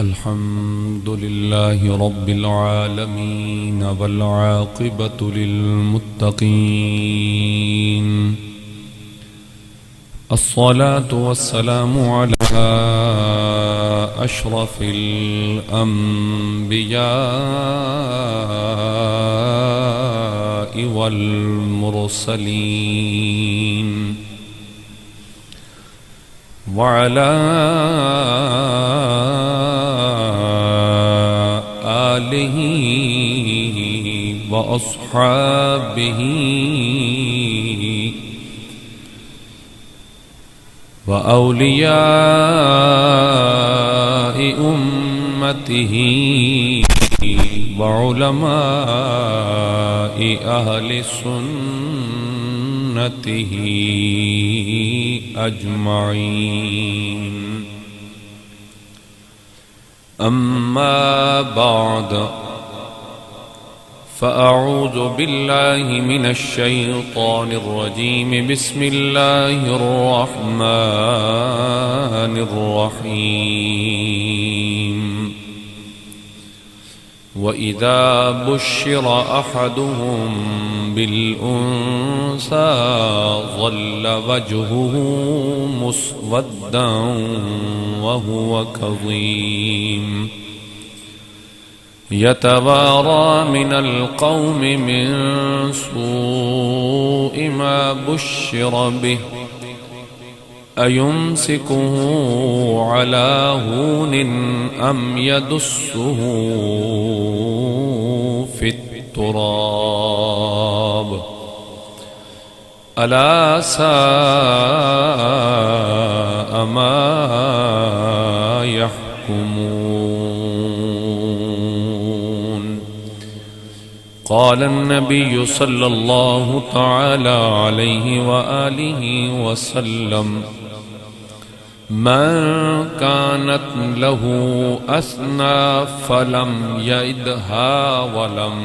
الحمد لله رب العالمين والعاقبة للمتقين الصلاة والسلام على أشرف الأنبياء والمرسلين وعلى آله وأصحابه وأولياء أمته وعلماء أهل سنته أجمعين. أما بعد فأعوذ بالله من الشيطان الرجيم. بسم الله الرحمن الرحيم. وإذا بشر أحدهم بالأنثى ظل وجهه مسودا وهو كظيم يتوارى من القوم من سوء ما بشر به أيمسكه على هون أم يدسه في التراب ألا ساء ما يحكمون. قال النبي صلى الله تعالى عليه وآله وسلم: من كانت له أثنى فلم يئدها ولم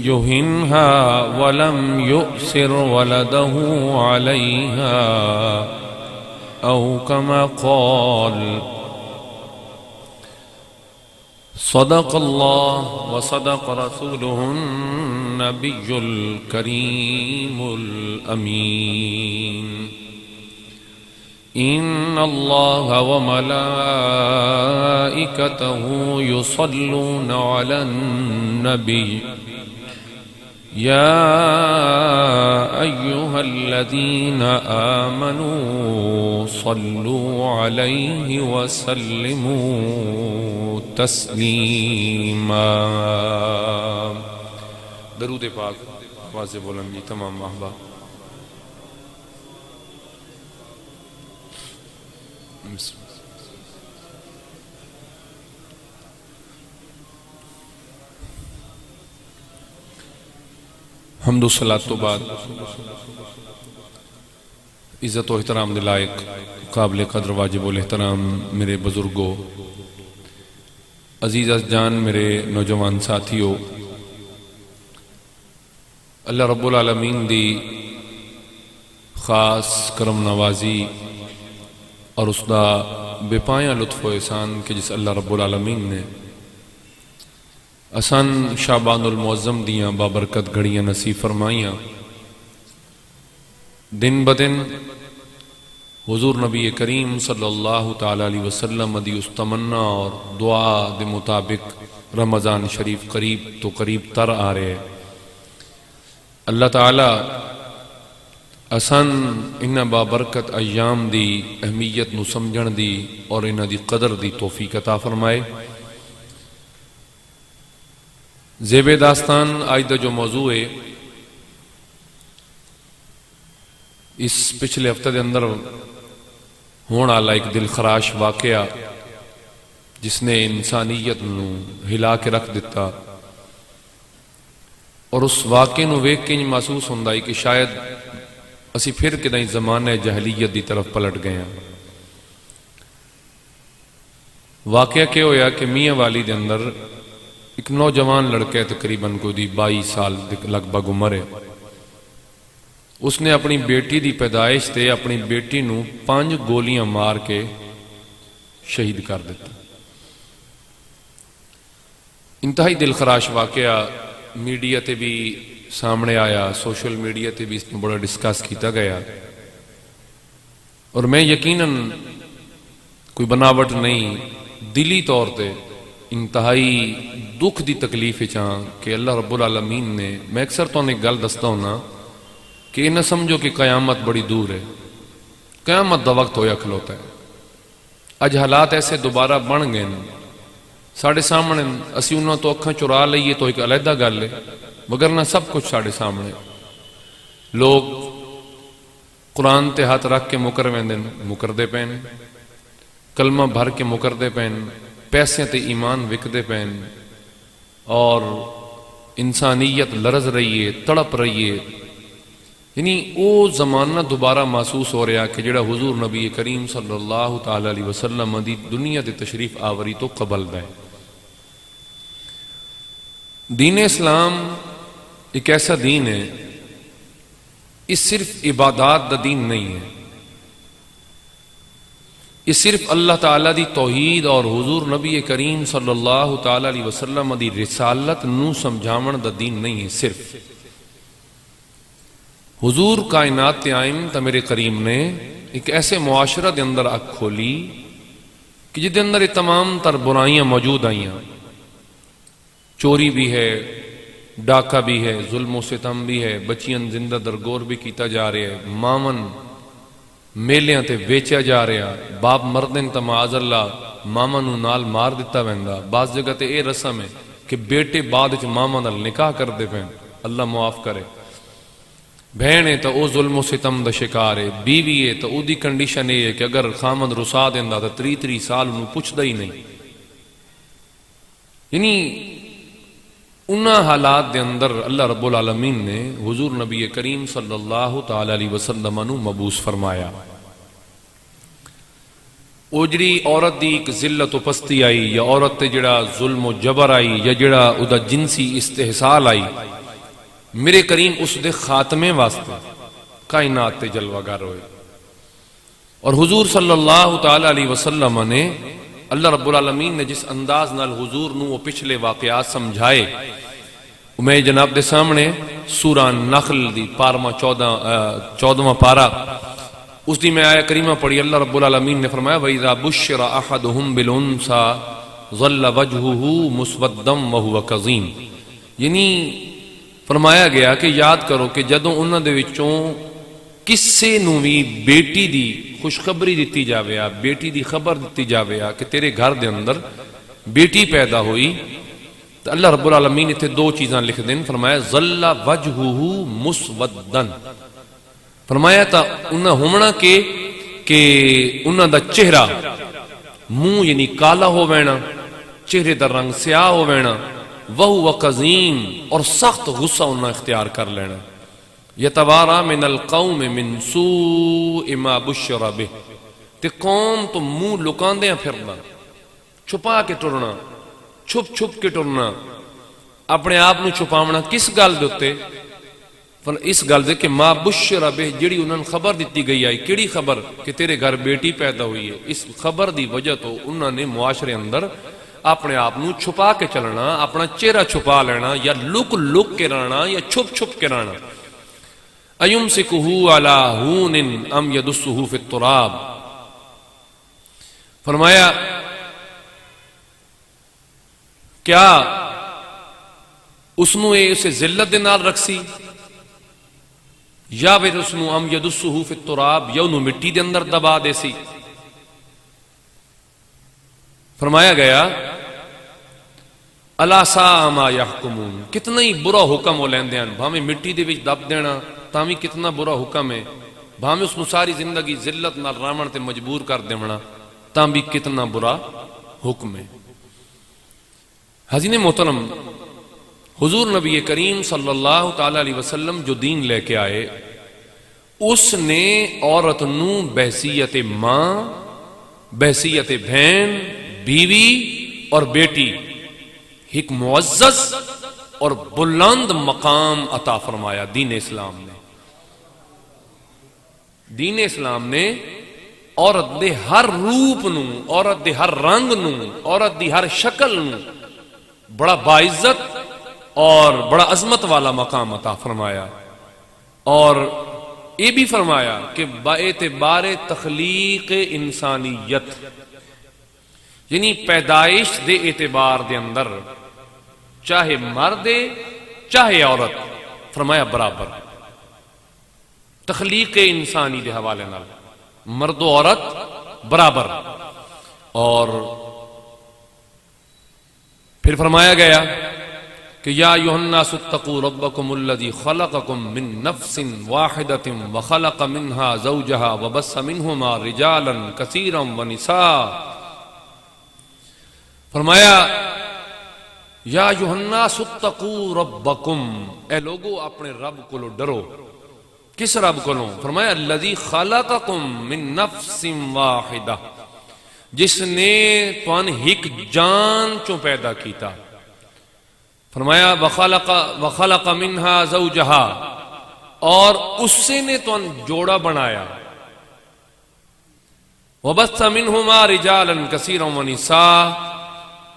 يهنها ولم يؤثر ولده عليها أو كما قال. صدق الله وصدق رسوله النبي الكريم الأمين. إن الله وملائكته يصلون على النبي يا أيها الذين آمنوا صلوا عليه وسلموا تسلیما. درود پاک آواز بلند جی تمام احباب. حمد و صلاۃ تو بعد عزت و احترام دلائق قابل قدر واجب الاحترام میرے بزرگوں، عزیز جان میرے نوجوان ساتھیوں، اللہ رب العالمین دی خاص کرم نوازی اور اس دا بے پایاں لطف و احسان کہ جس اللہ رب العالمین نے آسان شعبان المعظم دیاں بابرکت گھڑیاں نصیب فرمائیاں. دن بدن حضور نبی کریم صلی اللہ تعالی علیہ وسلم دی اس تمنا اور دعا دے مطابق رمضان شریف قریب تو قریب تر آ رہے. اللہ تعالی آسان انہاں بابرکت ایام دی اہمیت نو سمجھن دی اور انہاں دی قدر دی توفیق عطا فرمائے. زیب داستان آج دا جو موضوع ہے اس پچھلے ہفتے دے اندر ہونا والا ایک دل خراش واقعہ جس نے انسانیت نو ہلا کے رکھ دیتا، اور اس واقعے نو ویکھ کے محسوس ہوندا ہے کہ شاید اسی پھر کدیں زمانہ جہلیت دی طرف پلٹ گئے ہیں. واقعہ کیا ہویا کہ میاں والی دے اندر ایک نوجوان لڑکا ہے، تقریباً کوئی 22 سال لگ بھگ عمر ہے. اس نے اپنی بیٹی دی پیدائش تے اپنی بیٹی نو 5 گولیاں مار کے شہید کر دیتا۔ انتہائی دل خراش واقعہ میڈیا تے بھی سامنے آیا، سوشل میڈیا تے بھی اس میں بڑا ڈسکس کیتا گیا، اور میں یقیناً کوئی بناوٹ نہیں، دلی طور تے انتہائی دکھ دی تکلیف چاں کہ اللہ رب العالمین نے، میں اکثر تو ایک گل دستا ہونا کہ نہ سمجھو کہ قیامت بڑی دور ہے، قیامت دا وقت ہویا کھلوتا ہے۔ اج حالات ایسے دوبارہ بن گئے ساڑھے سامنے، اسی انہوں تو اکھاں چرا لئیے تو ایک علیحدہ گل ہے، وگرنہ سب کچھ ساڑھے سامنے۔ لوگ قرآن تے ہاتھ رکھ کے مکر ویندن، مکردے پین، کلمہ بھر کے مکردے پین، پیسے تے ایمان وکدے پین، اور انسانیت لرز رہی ہے، تڑپ رہی ہے۔ یعنی او زمانہ دوبارہ محسوس ہو رہا کہ جڑا حضور نبی کریم صلی اللہ تعالی علیہ وسلم دی دنیا تے تشریف آوری تو قبل ہے۔ دین اسلام ایک ایسا دین ہے، یہ صرف عبادات دا دین نہیں ہے، یہ صرف اللہ تعالیٰ دی توحید اور حضور نبی کریم صلی اللہ تعالی علیہ وسلم دی رسالت نو سمجھاون دا دین نہیں ہے۔ صرف حضور کائنات آئم تا میرے کریم نے ایک ایسے معاشرہ دے اندر آنکھ کھولی کہ جدے اندر یہ تمام تر برائیاں موجود آئیاں، چوری بھی ہے، ڈاکہ بھی ہے، ظلم و ستم بھی ہے، بچیاں زندہ درگور بھی کیتا جا رہا ہے، مامن میلیاں تے ویچیا جا رہا، باپ مردن تا معاذ اللہ ماما نو نال مار دیتا ویندا۔ بعض جگہ تے اے رسم ہے کہ بیٹے بعد وچ ماما نال نکاح کر دے پین، اللہ معاف کرے۔ بہن ہے تو او ظلم و ستم دا شکار ہے، بیوی ہے تو او دی کنڈیشن یہ ہے کہ اگر خامد رسا دیندا تو 33 سال انہوں پوچھدا ہی نہیں۔ یعنی انہاں حالات دے اندر اللہ رب العالمین نے حضور نبی کریم صلی اللہ تعالی علیہ وسلم نو مبعوث فرمایا۔ او جڑی عورت دی ایک ذلت و پستی آئی، یا عورت تے جڑا ظلم و جبر آئی، یا جڑا او دا جنسی استحصال آئی، میرے کریم اس دے خاتمے واسطے کائنات تے جلوہ گر ہوئے۔ اور حضور صلی اللہ تعالی علیہ وسلم نے اللہ رب العالمین نے جس انداز نال حضور نو وہ پچھلے واقعات سمجھائے، میں جناب دے سامنے سورہ نخل دی 14واں پارہ، اس دی میں آیہ کریمہ پڑھی۔ اللہ رب العالمین نے فرمایا وَإِذَا بُشِّرَ أَحَدُهُمْ بِالْأُنْثَىٰ ظَلَّ وَجْهُهُ مُسْوَدًّا وَهُوَ كَظِيمٌ۔ یعنی فرمایا گیا کہ یاد کرو کہ جدوں انہاں دے وچوں کسے نو بھی بیٹی دی خوشخبری دیتی جاوے، بیٹی دی خبر دیتی جاوے کہ تیرے گھر دے اندر بیٹی پیدا ہوئی، تو اللہ رب العالمین اتنے دو چیزاں لکھ دیں، فرمایا ظل وجہہ مسودن، فرمایا تا انہاں ہومنا کہ انہاں دا چہرہ منہ یعنی کالا ہو وینا، چہرے دا رنگ سیاہ ہو وینا، وہو قزیم اور سخت غصہ انہاں اختیار کر لینا، یتوارا من القوم من سوء ما بشر بہ، تے قوم تو منہ لکاندیاں پھرنا، چھپا کے ٹرنا، چھپ چھپ کے ٹرنا، اپنے آپ نو چھپاونا کس گل دے اوتے؟ اس گل دے کہ ما بشر بہ، جڑی انہاں نے خبر دیتی گئی آئی، کیڑی خبر؟ کہ تیرے گھر بیٹی پیدا ہوئی ہے۔ اس خبر دی وجہ تو انہاں نے معاشرے اندر اپنے آپ نو چھپا کے چلنا، اپنا چہرہ چھپا لینا، یا لک لک کے رہنا، یا چھپ چھپ کے رہنا۔ ایمسکہ علی ہون ام یدسہ فی التراب، فرمایا کیا اس نو اسے ذلت دے نال رکھسی، یا پھر اس نو ام یدسہ فی التراب، یا انہوں مٹی دے اندر دبا دے سی۔ فرمایا گیا الا ساء ما یحکمون، کتنا ہی برا حکم ہو لیندے ہیں، بھاویں مٹی دے وچ دب دینا تاوی کتنا برا حکم ہے، بھاویں اس نو ساری زندگی ذلت نال رامن تے مجبور کر دیونا تاوی کتنا برا حکم ہے۔ حضرت محترم، حضور نبی کریم صلی اللہ تعالی علیہ وسلم جو دین لے کے آئے، اس نے عورت نو بحیثیت ماں، بحیثیت بہن، بیوی اور بیٹی ایک معزز اور بلند مقام عطا فرمایا دین اسلام نے۔ دین اسلام نے عورت دے ہر روپ نو، عورت دے ہر رنگ نو، عورت دی ہر شکل نو بڑا باعزت اور بڑا عظمت والا مقام عطا فرمایا، اور یہ بھی فرمایا کہ باعتبار تخلیق انسانیت، یعنی پیدائش دے اعتبار دے اندر چاہے مرد چاہے عورت، فرمایا برابر، تخلیق انسانی دے حوالے نال مرد و عورت برابر۔ اور پھر فرمایا گیا کہ یا ایھا الناس اتقوا ربکم الذی خلقکم من نفس واحدۃ وخلق منها زوجها وبث منہما رجالا کثیرا ونساء، فرمایا یا ایھا الناس اتقوا ربکم، اے لوگو اپنے رب کو ڈرو۔ کس رب کو؟ فرمایا الذی خلقکم من نفس واحدہ، جس نے تن ایک جان چوں پیدا کیتا، فرمایا وخلق منها زوجها، اور اس سے نے تن جوڑا بنایا، وبث منہما رجالا کثیرا ونساء،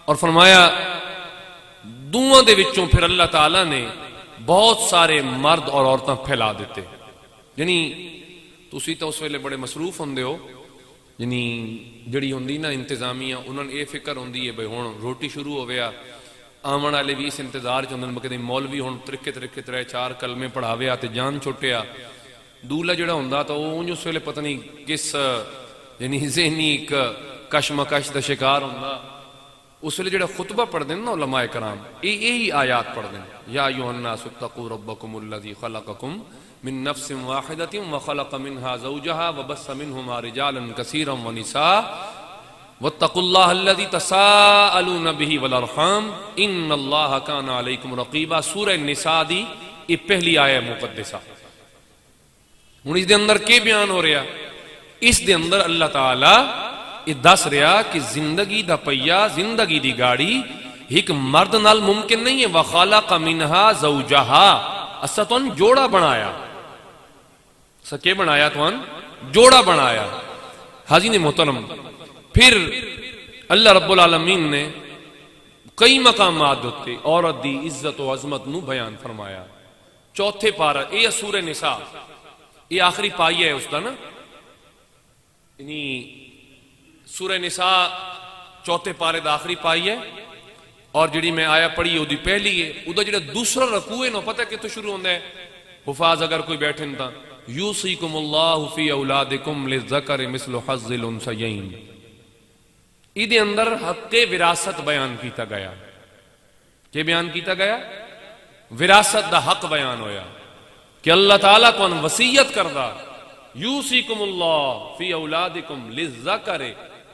اور فرمایا دونوں دے وچوں پھر اللہ تعالی نے بہت سارے مرد اور عورتاں پھیلا دیتے۔ یعنی تسی تو اس ویلے بڑے مصروف ہوندے ہو، یعنی جڑی ہوندی نا انتظامیہ، انہوں نے یہ فکر ہوندی ہے بھئی ہن روٹی شروع ہو گیا، آمن والے بھی اس انتظار چندن کہ مولوی ہن ترکے ترے چار کلمے پڑھاویا تے جان چھوٹیا، دولا جڑا ہوندا تو اونج اس ویلے پتہ نہیں کس یعنی ذہنی ایک کشمکش دا شکار ہوندا، اس ویلے جڑا خطبہ پڑھ دیں نا علماء کرام، یہی آیات پڑھ دیں، یا ایھا الناس اتقوا ربکم الذی خلقکم من نفس واحدۃ وخلق منها زوجها وبث منہما رجالا کثیرا ونساء واتقوا اللہ الذی تساءلون به والارحام ان اللہ کان علیکم رقیبا۔ سورہ نساء دی یہ پہلی آیہ مقدسہ۔ ہن اس دے اندر کے بیان ہو رہا؟ اس دے اندر اللہ تعالی یہ دس رہا کہ زندگی دا پہیا، زندگی دی گاڑی ایک مرد نال ممکن نہیں ہے۔ وخلق منها زوجها، اسا تن جوڑا بنایا، سکے بنایا، تن جوڑا بنایا۔ حاضرین محترم، پھر اللہ رب العالمین نے کئی مقامات ہوتے عورت دی عزت و عظمت نو بیان فرمایا۔ چوتھے پارہ، یہ سورہ نساء، یہ آخری پائی ہے اس دا نا، یعنی سورہ نساء چوتھے پارے دا آخری پائی ہے، اور جڑی میں آیا پڑھی وہ دی پہلی ہے۔ وہ دا جڑا دوسرا رکوع ہے نو پتہ کہ تو شروع ہوندہ ہے، حفاظ اگر کوئی بیٹھے نتا، یوصیکم اللہ فی اولادکم للذکر مثل حظ الانثیین، ایدے اندر حق وراثت بیان کیتا گیا۔ کہ بیان کیتا گیا؟ وراثت دا حق بیان ہویا کہ اللہ تعالیٰ کو ان وصیت کردہ، یوصیکم اللہ فی اولادکم للذکر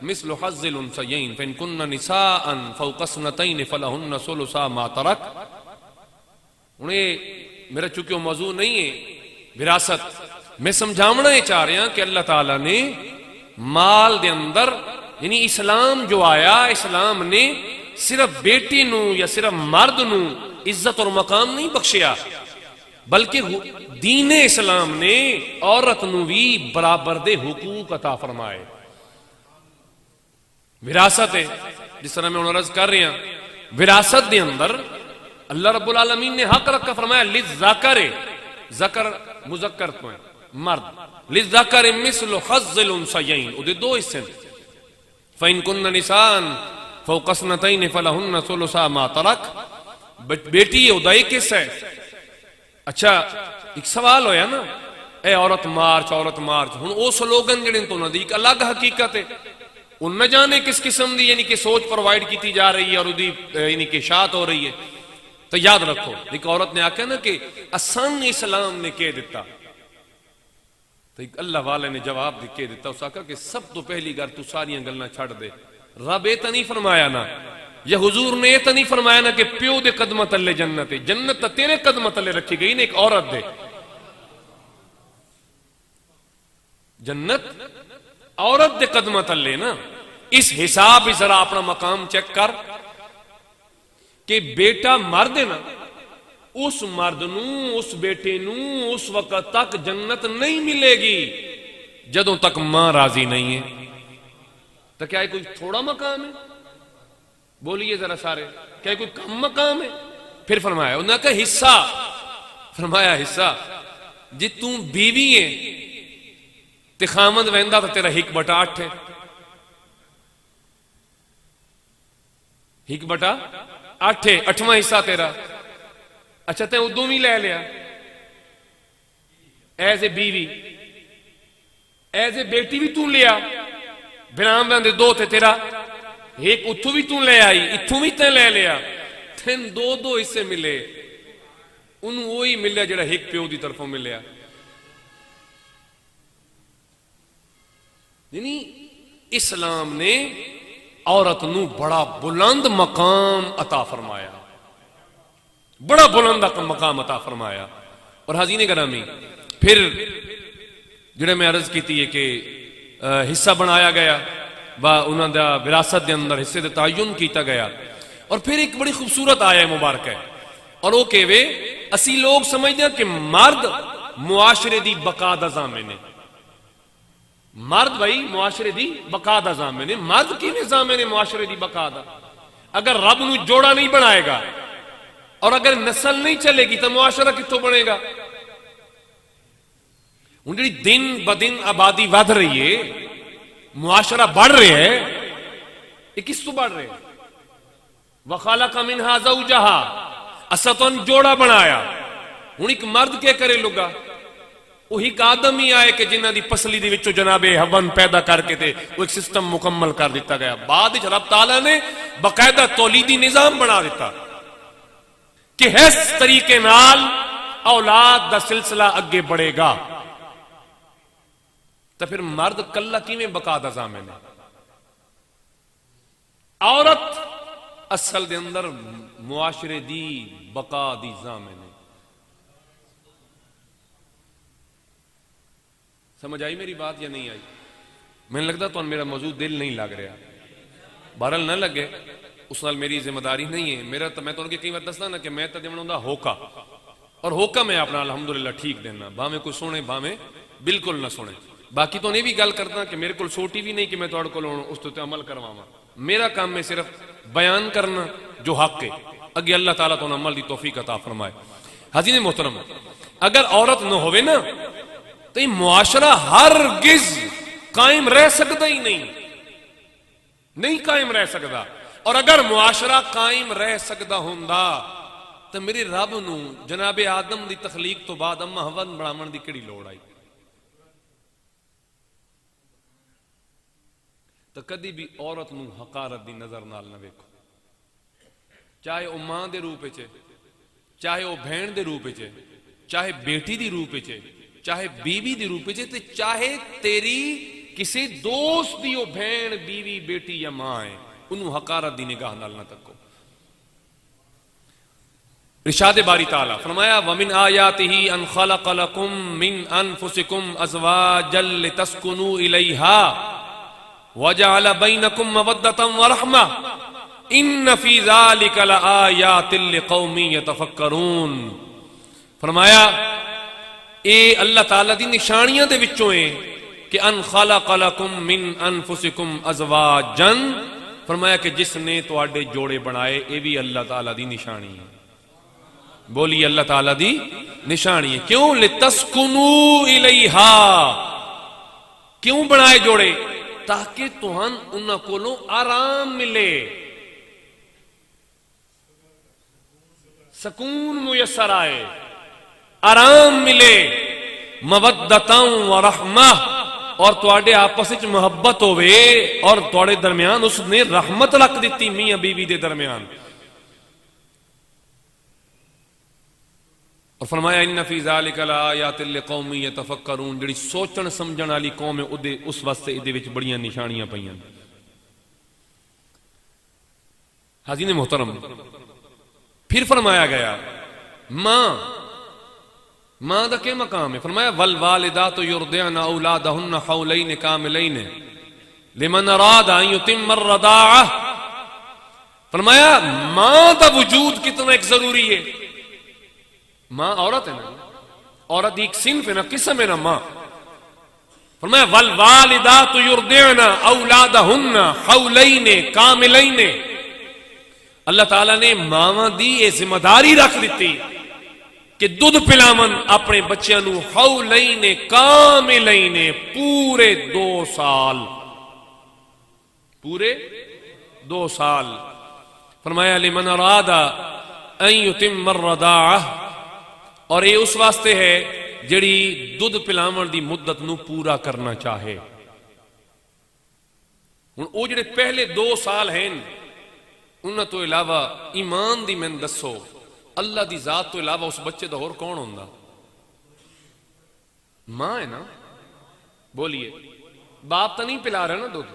مثل حظ الانثیین فإن کن نساء فوق اثنتین فلہن ثلث ما ترک۔ انہیں میرا چونکہ وہ موضوع نہیں ہے وراثت، میں سمجھاونا یہ چاہ رہے ہیں کہ اللہ تعالیٰ نے مال دے اندر، یعنی اسلام جو آیا، اسلام نے صرف بیٹی نو یا صرف مرد نو عزت اور مقام نہیں بخشیا، بلکہ دین اسلام نے عورت نو بھی برابر دے حقوق عطا فرمائے۔ وراثت ہے، جس طرح میں انہوں عرض کر رہے ہیں، وراثت دے اندر اللہ رب العالمین نے حق رکھا، فرمایا للذکر، ذکر مذکر کو ہے مرد، للذکر مثل حظ الانثیین، وہ دے دو حصے، فإن کن نساء فوق اثنتین فلہن ثلث ما ترک، بیٹی ہے وہ دا ایک حصہ ہے۔ اچھا ایک سوال ہویا نا، اے عورت مارچ، عورت مارچ، ہن او سلوگن جڑے تو نہ دی ایک الگ حقیقت ہے، ان نہ جانے کس قسم دی یعنی کہ سوچ پرووائڈ کیتی جا رہی ہے اور دی یعنی کہ اشاعت ہو رہی ہے۔ تو یاد رکھو، ایک عورت نے آکھا نا کہ اسان اسلام نے کہہ دیتا، تو ایک اللہ والے نے جواب دے کے دیتا، اس آکھا کہ سب تو پہلی گھر تو ساریاں گلنا چھڑ دے۔ رب یہ تو نہیں فرمایا نا، یا حضور نے یہ تو نہیں فرمایا نا کہ پیو دے قدمہ تلے جنت ہے، جنت تیرے قدمہ تلے رکھی گئی نا ایک عورت دے، جنت عورت دے قدمہ تلے نا۔ اس حساب ہی ذرا اپنا مقام چیک کر کہ بیٹا مرد ہے نا، اس مرد نو، اس بیٹے نو اس وقت تک جنت نہیں ملے گی جدوں تک ماں راضی نہیں ہے. تو کیا یہ کوئی تھوڑا مقام ہے؟ بولیے ذرا سارے، کیا یہ کوئی کم مقام ہے؟ پھر فرمایا انہوں نے کہا حصہ. فرمایا حصہ جی تم بیوی ہے تے خامند ویندا تو تیرا 1/8 ہے. 1/8 ہے، 8واں حصہ تیرا. اچھا تے ادوں بھی لے لیا ایز اے بیوی، ایز اے بیٹی بھی تو لیا. برام بندے 2 تھے تیرا، ایک اتھوں بھی تو لے آئی، اتھوں بھی تے لے لیا. تین 2 حصے ملے. انہوں وہی ملیا جڑا ایک پیو دی طرفوں ملیا. یعنی اسلام نے عورت نو بڑا بلند مقام عطا فرمایا، بڑا بلند مقام عطا فرمایا. اور حاضرین گرامی پھر جڑے میں عرض کیتی ہے کہ حصہ بنایا گیا با انہاں دا وراثت دے اندر حصے دے تعین کیتا گیا. اور پھر ایک بڑی خوبصورت آیا مبارک ہے، اور وہ کہ اسی لوگ سمجھتے ہیں کہ مرد معاشرے دی بقا دا ضامن ہے. مرد بھائی معاشرے دی بقا دا ضامن ہے. مرد کی ضامن ہے معاشرے دی بقا دا؟ اگر رب نو جوڑا نہیں بنائے گا اور اگر نسل نہیں چلے گی تو معاشرہ کتوں بنے گا؟ ہوں جی دن بدن آبادی ود رہی ہے، معاشرہ بڑھ رہے ہے، یہ کس تو بڑھ رہے ہیں؟ وَخَلَقَ مِنْهَا زَوْجَهَا، اسا تو جوڑا بنایا. ہوں ایک مرد کیا کرے لوگا؟ وہ ایک آدم ہی آئے کہ جنہ دی پسلی دی وچوں جناب ہون پیدا کر کے تے وہ ایک سسٹم مکمل کر دیتا گیا. بعد وچ رب تعالیٰ نے باقاعدہ تولیدی نظام بنا دیتا کہ اس طریقے نال اولاد دا سلسلہ اگے بڑھے گا. تو پھر مرد کلہ کیویں بقا دا ضامن ہے؟ عورت اصل دے اندر معاشرے دی بقا دی ضامن ہے. سمجھ آئی میری بات یا نہیں آئی؟ میں لگتا تو میرا موضوع دل نہیں لگ رہا. بہرحال نہ لگے اس نال میری ذمہ داری نہیں ہے. میرا تو میں تو کئی بار دسنا نا کہ میں تو دینا ہوکا، اور ہوکا میں اپنا الحمدللہ ٹھیک دینا، بھاویں کوئی سنے بھاویں بالکل نہ سنے. باقی تو نہیں بھی گل کرتا کہ میرے کو سوٹی بھی نہیں کہ میں تھوڑے کو اس تے عمل کرواواں. میرا کام میں صرف بیان کرنا جو حق ہے، اگے اللہ تعالیٰ تو عمل دی توفیق عطا فرمائے. حاضرین محترم، اگر عورت نہ ہوئے نا تو یہ معاشرہ ہرگز قائم رہ سکتا ہی نہیں قائم رہ سکتا. اور اگر معاشرہ قائم رہ سکتا ہوندا تو میرے رب نو جناب آدم دی تخلیق تو بعد اما حوا بناون دی کیڑی لوڑ آئی؟ تو کدی بھی عورت نو حقارت دی نظر نال نہ ویکھو، چاہے وہ ماں دے روپ وچ، چاہے وہ بہن دے روپ وچ، چاہے بیٹی دی روپ وچ، چاہے بیوی دی روپ وچ، تے چاہے تیری کسی دوست دی وہ بہن بیوی بیٹی یا ماں ہے، انہوں حقارت دی نگاہ نال نہ تکو. ارشاد باری تعالیٰ فرمایا وَمِنْ آيَاتِهِ أَنْ خَلَقَ لَكُم مِّنْ أَنفُسِكُمْ أَزْوَاجًا لِتَسْكُنُوا إِلَيْهَا وَجَعَلَ بَيْنَكُمْ مَوَدَّةً وَرَحْمَةً إِنَّ فِي ذَلِكَ لَآيَاتٍ لِقَوْمٍ يَتَفَكَّرُونَ. فرمایا اے اللہ تعالیٰ دی نشانیاں دے وچوں ہیں کہ ان خلق لکم من انفسکم ازواجا، فرمایا کہ جس نے تواڈے جوڑے بنائے، اے بھی اللہ تعالیٰ دی نشانی ہے. بولی اللہ تعالیٰ دی نشانی ہے. کیوں؟ لتسکنوا الیہا. کیوں بنائے جوڑے؟ تاکہ تہن انہاں کولوں آرام ملے، سکون میسر آئے، آرام ملے، مودتاں و رحمہ، اور تواڈے آپس وچ محبت ہوئے، اور تواڈے درمیان اس نے رحمت رکھ دیتی میاں بیوی دے درمیان. اور فرمایا ان فی ذالک لآیات لقوم یتفکرون. جڑی سوچن سمجھن والی قوم ہے اس واسطے ادے وچ بڑیاں نشانیاں پئیاں. حاضرین محترم، پھر فرمایا گیا ماں دا کیا مقام ہے؟ فرمایا والوالدات یرضعن اولادہن حولین کاملین لمن اراد ان یتم الرضاعہ. فرمایا ماں دا وجود کتنا ایک ضروری ہے. ماں عورت ہے نا، عورت ایک صنف ہے نا، قسم ہے نا ماں. فرمایا والوالدات یرضعن اولادہن حولین کاملین. اللہ تعالیٰ نے ماواں دی یہ ذمہ داری رکھ دیتی کہ دودھ پلاون اپنے بچیاں نو حولین کاملین پورے 2 سال. پورے 2 سال. فرمایا لمن اراد ان یتم الرضاعہ، اور یہ اس واسطے ہے جڑی دودھ پلاون دی مدت نو پورا کرنا چاہے. ہن او جڑے پہلے 2 سال ہیں انہاں تو علاوہ ایمان دی میں دسو اللہ دی ذات تو علاوہ اس بچے دا اور کون ہوندا؟ ماں ہے نا. بولیے باپ تو نہیں پلا رہا نا دودھ.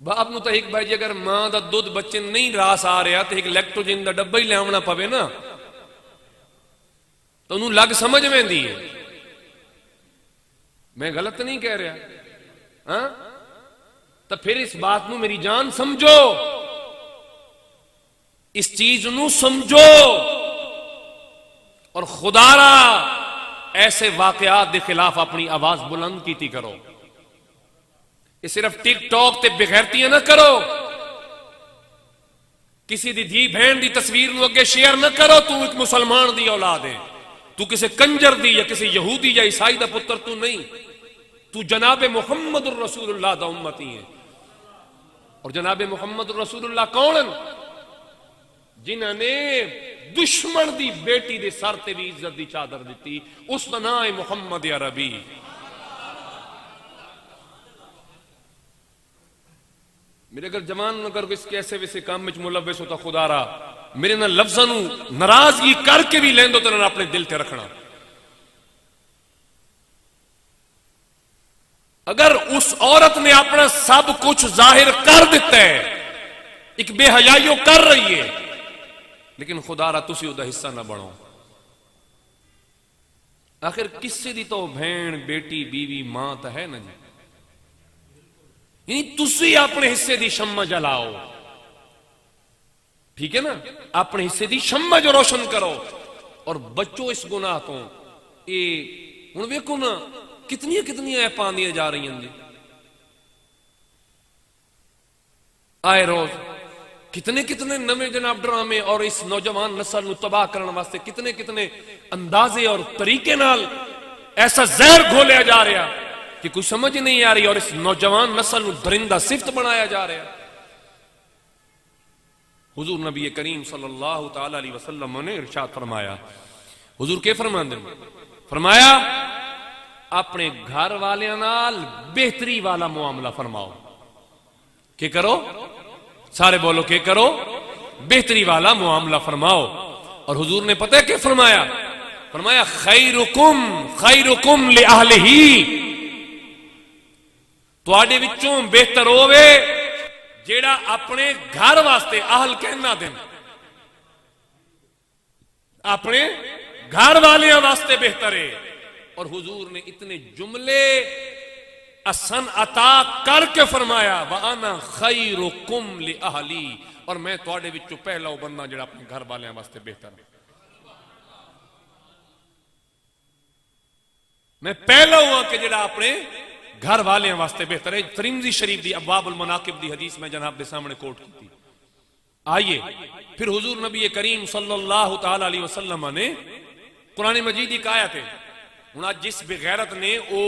باپ نو تو ایک بھائی جی اگر ماں دا دودھ بچے نہیں راس آ رہا تو ایک لیکٹوجن دا ڈبا ہی لے آونا پوے نا تو انہوں لگ سمجھ میں دی ہے. میں غلط نہیں کہہ رہا ہاں؟ تو پھر اس بات نو میری جان سمجھو، اس چیز نو سمجھو، اور خدا را ایسے واقعات دے خلاف اپنی آواز بلند کیتی کرو. یہ صرف ٹک ٹاک تے بغیرتیاں نہ کرو. کسی دی دھی بہن دی تصویر نو اگے شیئر نہ کرو. تو ایک مسلمان دی اولاد ہے، تو کسی کنجر دی یا کسی یہودی یا عیسائی دا پتر تو نہیں. تو جناب محمد الرسول اللہ دا امتی ہے. اور جناب محمد الرسول اللہ کون ہیں؟ جنہاں نے دشمن دی بیٹی دے سر تے بھی عزت دی چادر دیتی. اس دا نام ہے محمد عربی. میرے اگر جوان اگر اس کے ایسے ویسے کام میں ملوث ہوتا خدا را میرے نہ لفظاں نو ناراضگی کر کے بھی لیندو تو نہ اپنے دل تے رکھنا. اگر اس عورت نے اپنا سب کچھ ظاہر کر دیتا ہے، ایک بے حیائیوں کر رہی ہے، لیکن خدا را تسی دا حصہ نہ بنو. آخر کسی دی تو بہن بیٹی بیوی ماں تا ہے نا جی. یعنی تسی اپنے حصے دی شمع جلاؤ. ٹھیک ہے نا؟ اپنے حصے دی شمع جو روشن کرو اور بچو اس گناہ تو. ہن ویکھو نا کتنی ایپاں دیاں جا رہی ہیں. آئے روز کتنے نویں جناب ڈرامے اور اس نوجوان نسل نو تباہ کرنے واسطے کتنے اندازے اور طریقے نال ایسا زہر گھولیا جا رہا کہ کوئی سمجھ نہیں آ رہی، اور اس نوجوان نسل نو درندہ صفت بنایا جا رہا. حضور نبی کریم صلی اللہ تعالی علیہ وسلم نے ارشاد فرمایا. حضور کے فرماندے فرمایا اپنے گھر والیاں نال بہتری والا معاملہ فرماؤ. کہ کرو؟ سارے بولو کہ کرو؟ بہتری والا معاملہ فرماؤ. اور حضور نے پتہ ہے کہ فرمایا خیرکم لأہلہ، تواڈے وچوں بہتر ہوے جیڑا اپنے گھر واسطے اہل کہنا دین، اپنے گھر والیاں واسطے بہتر ہے. اور حضور نے اتنے جملے احسن عطا کر کے فرمایا وَأَنَا خَيْرُكُمْ لِأَهْلِي، اور میں تواڈے وچوں پہلا بندہ جڑا اپنے گھر والیاں واسطے بہتر ہے. میں پہلا ہوا کہ جڑا اپنے گھر والے واسطے بہتر ہے. ترمذی شریف دی ابواب المناقب دی حدیث میں جناب دے سامنے کوٹ کی تھی. آئیے پھر حضور نبی کریم صلی اللہ تعالی علیہ وسلم نے قرآن مجید کی آیت ہے. ہن اج جس بغیرت نے او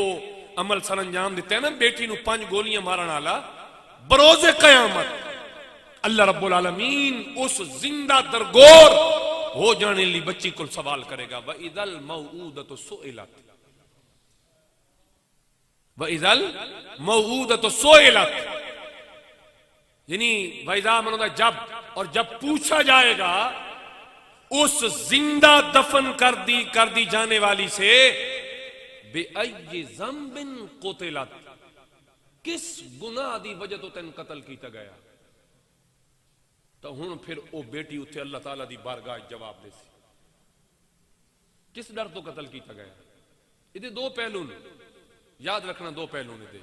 عمل سر انجام دیتا ہے نا، بیٹی نو 5 گولیاں مارن والا، بروز قیامت اللہ رب العالمین اس زندہ درگور ہو جانے لی بچی کو سوال کرے گا وَإِذَا الْمَوْعُودَةُ سُئِلَتْ، وَإِذَا الْمَوْعُودَةُ سُئِلَتْ، یعنی وَإِذَا منو جب، اور جب پوچھا جائے گا اس زندہ دفن کر دی جانے والی سے بِأَيِّ ذَنْبٍ قُتِلَتْ، کس گناہ دی وجہ تو تین قتل کیتا گیا. تو ہن پھر او بیٹی اتھے اللہ تعالیٰ دی بارگاہ جواب دے سی کس ڈر تو قتل کیتا گیا. یہ 2 پہلو نے، یاد رکھنا 2 پہلو نے. دے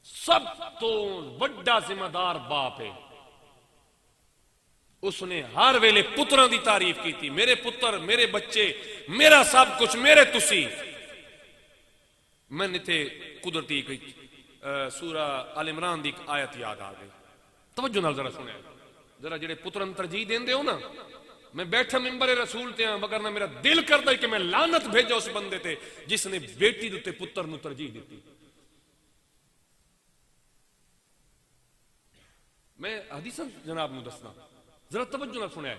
سب تو بڑا ذمہ دار باپ ہے. اس نے ہر ویلے پتراں دی تعریف کی تھی، میرے پتر، میرے بچے، میرا سب کچھ، میرے تسی. میں نے تے قدرتی کوئی سورہ آل عمران دی ایک آیت یاد آ گئی. توجہ نال ذرا سنیا ذرا جڑے پترن ترجیح دیندے ہو نا, میں بیٹھا ممبر رسول تے ہاں مگر نہ میرا دل کردا ہے کہ میں لعنت بھیجا اس بندے تے جس نے بیٹی دے تے پتر نو ترجیح دیتی. میں حدیثاں جناب نو دسنا ذرا توجہ نال سنیا.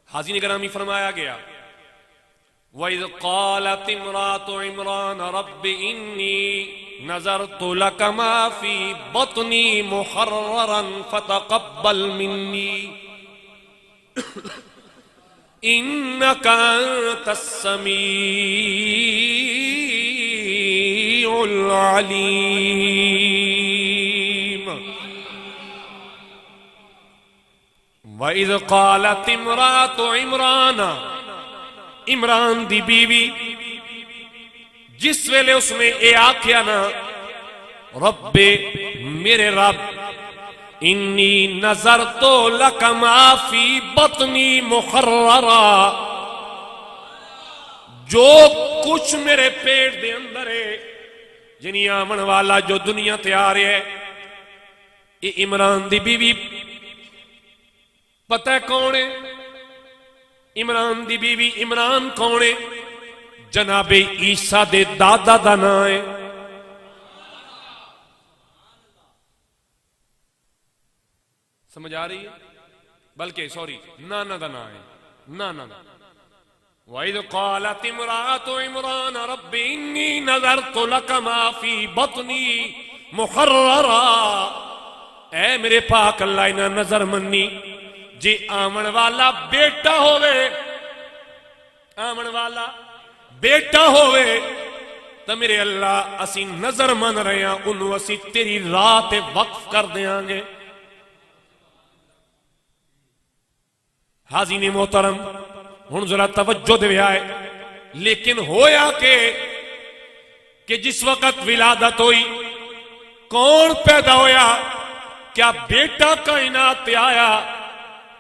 حاضرین گرامی فرمایا گیا وَإِذْ قَالَتِ امْرَأَتُ عِمْرَانَ رَبِّ إِنِّي نَذَرْتُ لَكَ مَا فِي بَطْنِي مُحَرَّرًا فَتَقَبَّلْ مِنِّي إِنَّكَ أَنْتَ السَّمِيعُ الْعَلِيمُ. وَإِذْ قَالَتِ امْرَأَتُ عِمْرَانَ, عمران دی بیوی جس ویلے اس نے اے آکھیا نا رب میرے رب انی نظرت لک ما فی بطنی محررا, جو کچھ میرے پیٹ دے اندر ہے جنی آمن والا جو دنیا تے آ رہے ہے, اے عمران دی بیوی پتہ ہے کون ہے؟ عمران دی بیوی عمران کون ہے؟ جناب عیسیٰ دے دادا دا نام ہے. سمجھ آ رہی ہے؟ بلکہ سوری نانا دا نام ہے, نانا دا. وَإِذْ قَالَتِ امْرَأَتُ عِمْرَانَ رَبِّ إِنِّي نَذَرْتُ لَكَ مَا فِي بَطْنِي مُحَرَّرًا, اے میرے پاک اللہ انہاں نظر منی جی آمن والا بیٹا ہوئے, آمن والا بیٹا ہوئے تو میرے اللہ اسی نظر من رہے ہیں انہوں اسی تیری رات وقف کر دیاں گے. حاضرین محترم ہن ذرا توجہ دے آئے. لیکن ہویا کہ جس وقت ولادت ہوئی کون پیدا ہویا؟ کیا بیٹا کائنات پہ آیا؟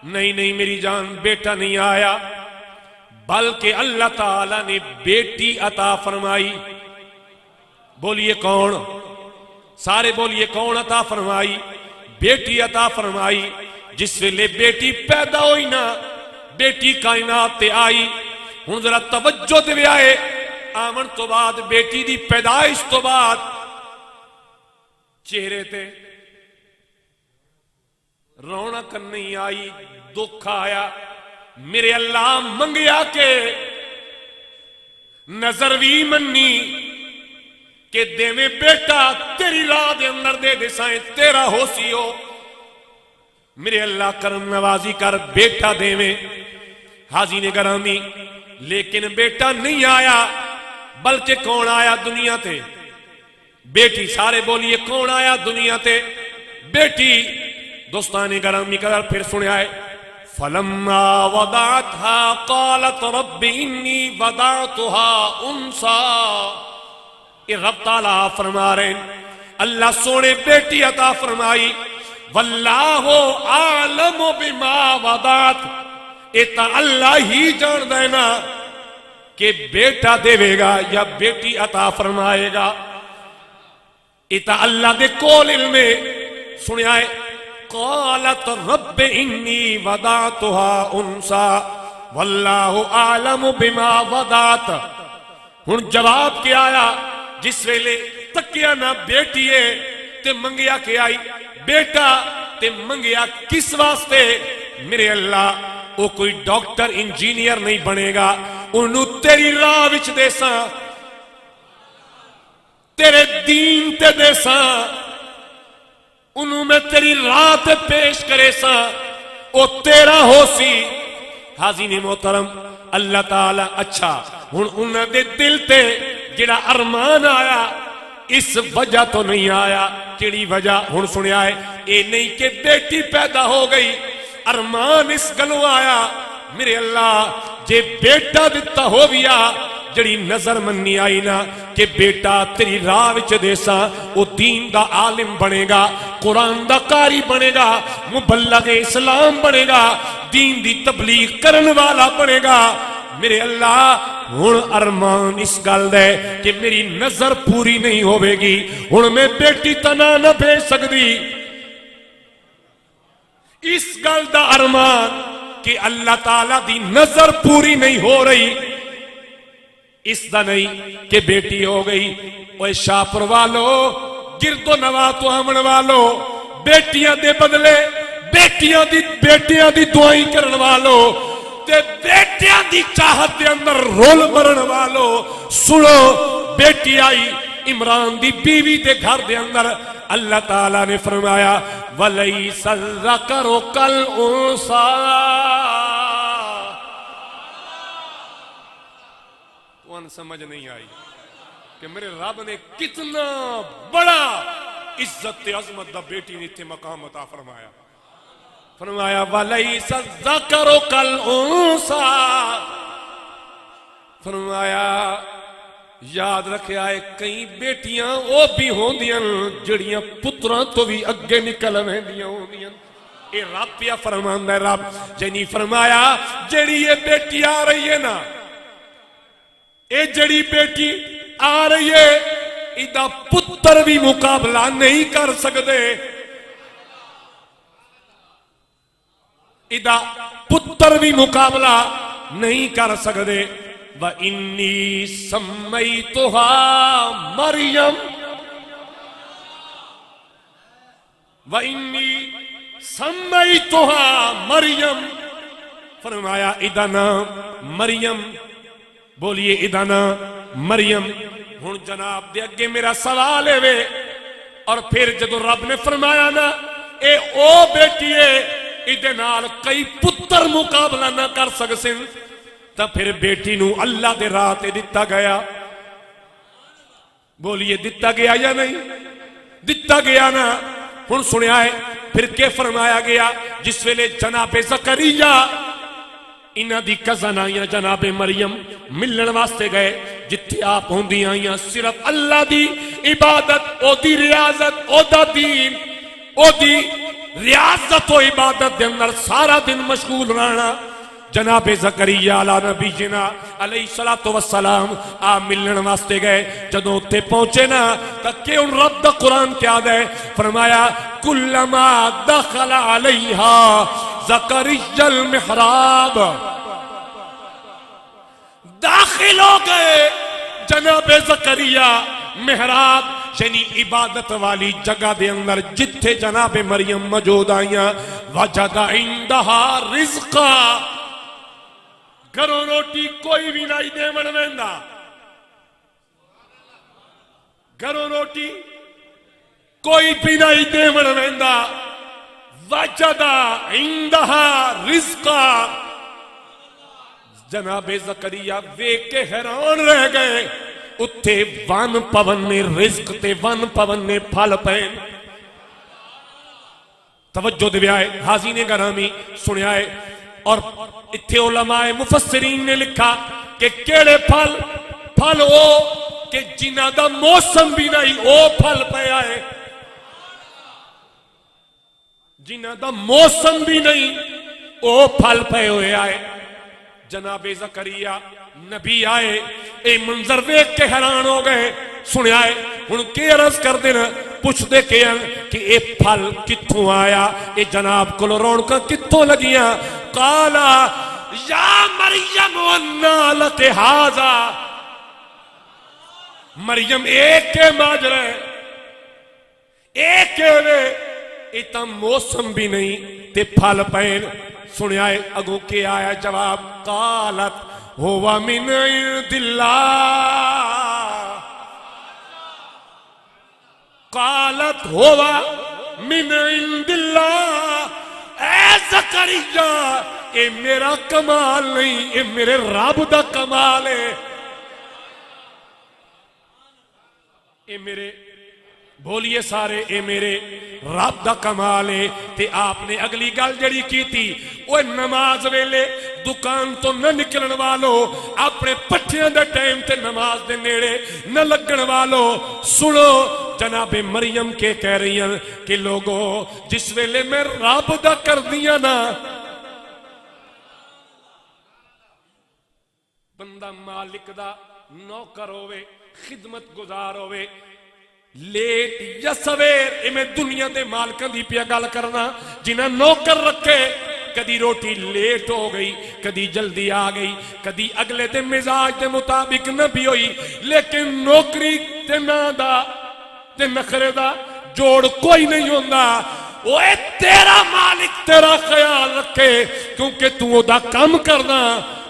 نہیں میری جان, بیٹا نہیں آیا, بلکہ اللہ تعالی نے بیٹی عطا فرمائی. بولیے کون؟ سارے بولیے کون عطا فرمائی؟ بیٹی عطا فرمائی. جس ویلے بیٹی پیدا ہوئی نا, بیٹی کائنات تے آئی. ہن ذرا توجہ دے آئے. آمن تو بعد بیٹی دی پیدائش تو بعد چہرے تے رونق نہیں آئی, دکھ آیا. میرے اللہ منگیا کہ نظر بھی منی کہ دے میں بیٹا تیری راہ دے اندر دے دے سائیں تیرا ہو سی ہو. میرے اللہ کرم نوازی کر بیٹا دے میں. حاضرین گرامی لیکن بیٹا نہیں آیا, بلکہ کون آیا دنیا تے؟ بیٹی. سارے بولیے کون آیا دنیا تے؟ بیٹی. دوستان گرامی قدر پھر سنے آئے فَلَمَّا وَضَعَتْهَا قَالَتْ رَبِّ إِنِّي وَضَعْتُهَا أُنْثَى. یہ رب تعالیٰ فرما رہے ہیں اللہ سونے بیٹی عطا فرمائی. وَاللَّهُ عَالَمُ بِمَا وَضَعَتْ, اتا اللہ ہی جان دینا کہ بیٹا دے گا یا بیٹی عطا فرمائے گا. اتا اللہ دے کول علم سنے آئے قالت رب انی وضعتها انسا واللہ اعلم بما وضعت. ہن جواب کیا آیا؟ جس ویلے تکیا نہ بیٹی ہے تے منگیا کہ آئی بیٹا, تے منگیا کس واسطے؟ میرے اللہ وہ کوئی ڈاکٹر انجینئر نہیں بنے گا, انہوں تیری راہ وچ دے ساں, تیرے دین تے دے ساں, انہوں میں تیری رات پیش کرے سا, او تیرا ہو سی. حاضرین محترم اللہ تعالی اچھا ہن انہاں دے دل تے جڑا ارمان آیا اس وجہ تو نہیں آیا. کیڑی وجہ؟ ہن سنیا ہے اے نہیں کہ بیٹی پیدا ہو گئی, ارمان اس گلوں آیا میرے اللہ جے بیٹا دتا ہو بیا جڑی نظر منی آئی نا کہ بیٹا تیری راہ وچ دیسا, او دین دا عالم بنے گا, قرآن دا قاری بنے گا, مبلغ اسلام بنے گا, دین دی تبلیغ کرن والا بنے گا. میرے اللہ ہن ارمان اس گل دے کہ میری نظر پوری نہیں ہوے گی، ہن میں بیٹی تنا نہ بھیج سکدی، اس گل دا ارمان کہ اللہ تعالی دی نظر پوری نہیں ہو رہی، اس دا نہیں کہ بیٹی ہو گئی۔ اوے شاپر والو، گرد و نواح تو آمن والو، بیٹیاں دے بدلے بیٹیاں دی دعائیں کرن والو تے بیٹیاں دی چاہت دے اندر رول مرن والو، سنو، بیٹی آئی عمران دی بیوی دے گھر دے اندر، اللہ تعالیٰ نے فرمایا وَلَيْسَ الذَّكَرُ كَالْأُنثَىٰ۔ کون سمجھ نہیں آئی کہ میرے رب نے کتنا بڑا عزت عظمت دا بیٹی نے تے مقام عطا فرمایا۔ فرمایا وَلَيْسَ الذَّكَرُ كَالْأُنثَىٰ، فرمایا یاد رکھے آئے کئی بیٹیاں او بھی ہوندیاں جڑیاں پتراں تو بھی اگے نکل ویندیاں ہوندیاں۔ اے رب پیا فرماندا ہے، رب جنی فرمایا جڑی یہ بیٹی آ رہی ہے نا، اے جڑی بیٹی آ رہی ہے ایدہ پتر بھی مقابلہ نہیں کر سکتے، ایدہ پتر بھی مقابلہ نہیں کر سکتے۔ وَإِنِّي سَمَّيْتُهَا مَرْيَمَ، وَإِنِّي سَمَّيْتُهَا مَرْيَمَ، فرمایا ادانا مریم، بولیے ادانا مریم۔ ہن جناب دے اگے میرا سوال ہے وے، اور پھر جدو رب نے فرمایا نا اے او بیٹی ہے ایدے نال کئی پتر مقابلہ نہ کر سکسن، تا پھر بیٹی نو اللہ دے راہ تے دتا گیا، بولیے دتا گیا یا نہیں؟ دتا گیا نا۔ ہن سنیا ہے پھر کے فرمایا گیا جس ویلے جناب زکریا انہاں دی کزن آئیاں جناب مریم ملن واسطے گئے، جتھے آپ ہوندی آئیاں صرف اللہ دی عبادت، او دی ریاضت، او دا دین، او دی ریاضت و عبادت دے اندر سارا دن مشغول رہنا۔ جناب زکریا علیہ نبی جنا علیہ السلام آپ ملن واسطے گئے، جدوں تے پہنچے نا تکے ان رب دا قرآن کیا دے، فرمایا کلما دخل علیہا زکریا المحراب، داخل ہو گئے جناب زکریا محراب یعنی عبادت والی جگہ دے اندر جتھے جناب مریم موجود آئیاں، وجد عندہا رزقا، گھروں روٹی کوئی بھی نہیں دے من ویندا، گھروں روٹی کوئی بھی نہیں دے من ویندا، وجد عندہا رزقا، جناب زکریا ویکھ کے حیران رہ گئے، اتھے ون پون نے رزق تے ون پون نے پھل پین۔ توجہ دے آئے حاضرین گرامی سنیا ہے، اور اتھے علماء مفسرین نے لکھا کہ کیڑے پھل او کہ جنہ دا موسم بھی نہیں او پھل پہ آئے، جنہ دا موسم بھی نہیں او پھل پہ ہوئے آئے۔ جناب زکریا نبی آئے، اے منظر ویکھ کے حیران ہو گئے۔ سنیا ہے ہن کے عرض کر دینا پوچھ دے کہ اے پھل کتھوں آیا، اے جناب کو رونقاں کتھوں لگیاں؟ قالا یا مریم انا لک ھذا، مریم ایک کے ماجرے ایک کے وے، اتا موسم بھی نہیں تے پھل پین۔ سنیا ہے اگوں کے آیا جواب، قالت ہوا من عند اللہ، قالت ہوا من عند اللہ، اے زکریا اے میرا کمال نہیں، اے میرے رب دا کمال ہے، اے میرے بولیے سارے اے میرے رب دا کمال ہے۔ تے آپ نے اگلی گل جڑی کی تھی، وہ نماز ویلے دکان تو نہ نکلن والو، اپنے پٹھیاں دے ٹائم تے نماز دے نیڑے نہ لگن والو، سنو جناب مریم کے کہہ رہی ہیں کہ لوگو جس ویلے میں رب دا کر دیا نا، بندہ مالک دا نوکر ہوئے، خدمت گزار ہوئے، لیٹ یا سویر میں دنیا دے مالکاں دی پیا گل کرنا جنہاں نوکر رکھے، کدی روٹی لیٹ ہو گئی، کدی جلدی آ گئی، کدی اگلے دے مزاج دے مطابق نہ بھی ہوئی، لیکن نوکری تے نا دا تے نخرے دا جوڑ کوئی نہیں ہوندا۔ وہ تیرا مالک تیرا خیال رکھے، کیونکہ تو او دا کام کرنا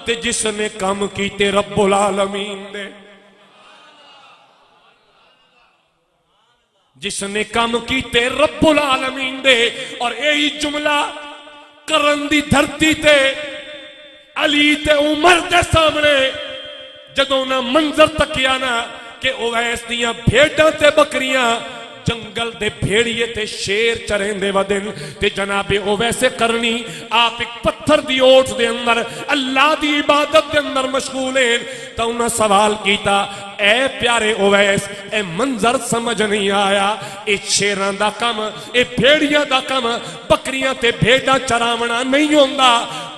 تے جس نے کام کیتے رب العالمین دے، جس نے کام کیتے رب العالمین دے۔ اور یہی جملہ کرن دی دھرتی تے علی تے عمر دے سامنے جدوں نہ منظر تکیا نا کہ اویس دیاں بھیڑاں تے بکریاں جنگل دے بھیڑیے تے شیر چرین دے ودن تے جناب اویس کرنی آپ ایک پتھر دی اوٹ دے اندر اللہ دی عبادت دے اندر مشغول ہیں، تو انہاں سوال کیتا اے پیارے اویس، اے منظر سمجھ نہیں آیا، اے شیران دا کم، اے بھیڑیاں دا کم، بکریاں تے بھیڑاں چراونا نہیں ہوندا،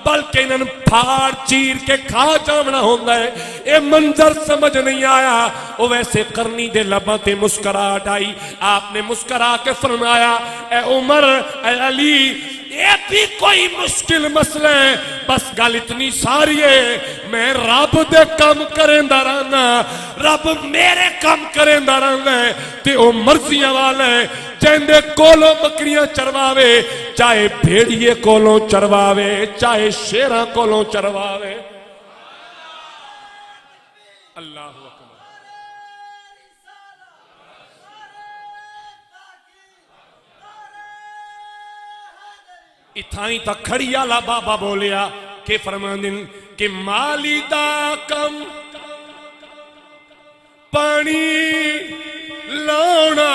بلکہ انہاں پھاڑ چیر کے کھا جاونا ہوندا ہے، اے منظر سمجھ نہیں آیا۔ اویس کرنی دے لباں تے مسکراہٹ آئی، آپ نے مسکرا کے فرمایا اے عمر، اے علی، یہ بھی کوئی مشکل مسئلہ ہے، بس گل اتنی ساری ہے، میں رب دے کام کریں دا رہنا، رب میرے کام کریں دا رہنا ہے، تے او مرضیاں والا ہے، جیندے کولوں بکریاں چرواوے، چاہے بھیڑیے کولوں چرواوے، چاہے شیراں کولوں چرواوے۔ اللہ اکبر۔ اتھائیں تا کھڑی آلا بابا بولیا کہ فرماندن کہ مالی دا کم پانی لاؤنا،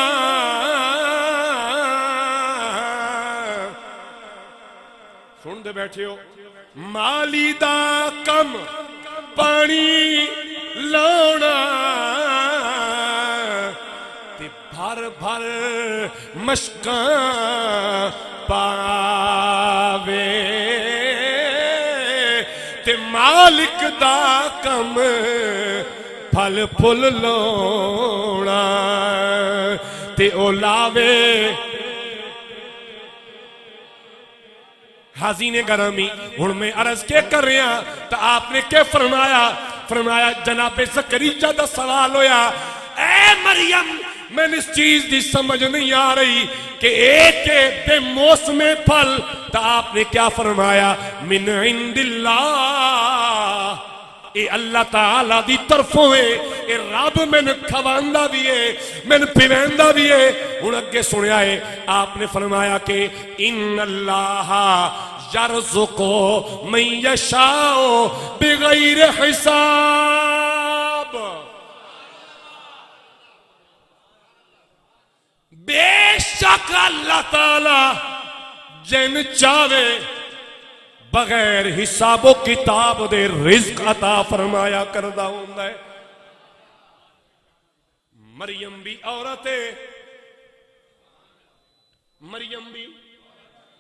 سن دے بیٹھے ہو، مالی دا کم پانی لاؤنا، تے بھر بھر مشکاں پاوے، تے مالک دا کم پھل پھل لونا، تے او لاوے۔ حاضرین گرامی، ہن میں عرض کے کر رہا تو آپ نے کیا فرمایا؟ فرمایا جناب زکریا دا سوال ہویا، اے مریم میں نے اس چیز دی سمجھ نہیں آ رہی کہ ایک بے موسم پھل، تو آپ نے کیا فرمایا؟ من عند اللہ، اے اللہ تعالیٰ دی طرفوں ہے، اے رب میں نے کھواندہ بھی ہے، میں نے پیوندہ بھی ہے۔ ان اگے سنیا ہے آپ نے فرمایا کہ ان اللہ یرزقو من یشاء بغیر حساب، بے شک اللہ تعالیٰ جن چاہے بغیر حساب و کتاب دے رزق عطا فرمایا کردہ ہوندہ ہے۔ مریم بھی عورت ہے، مریم بھی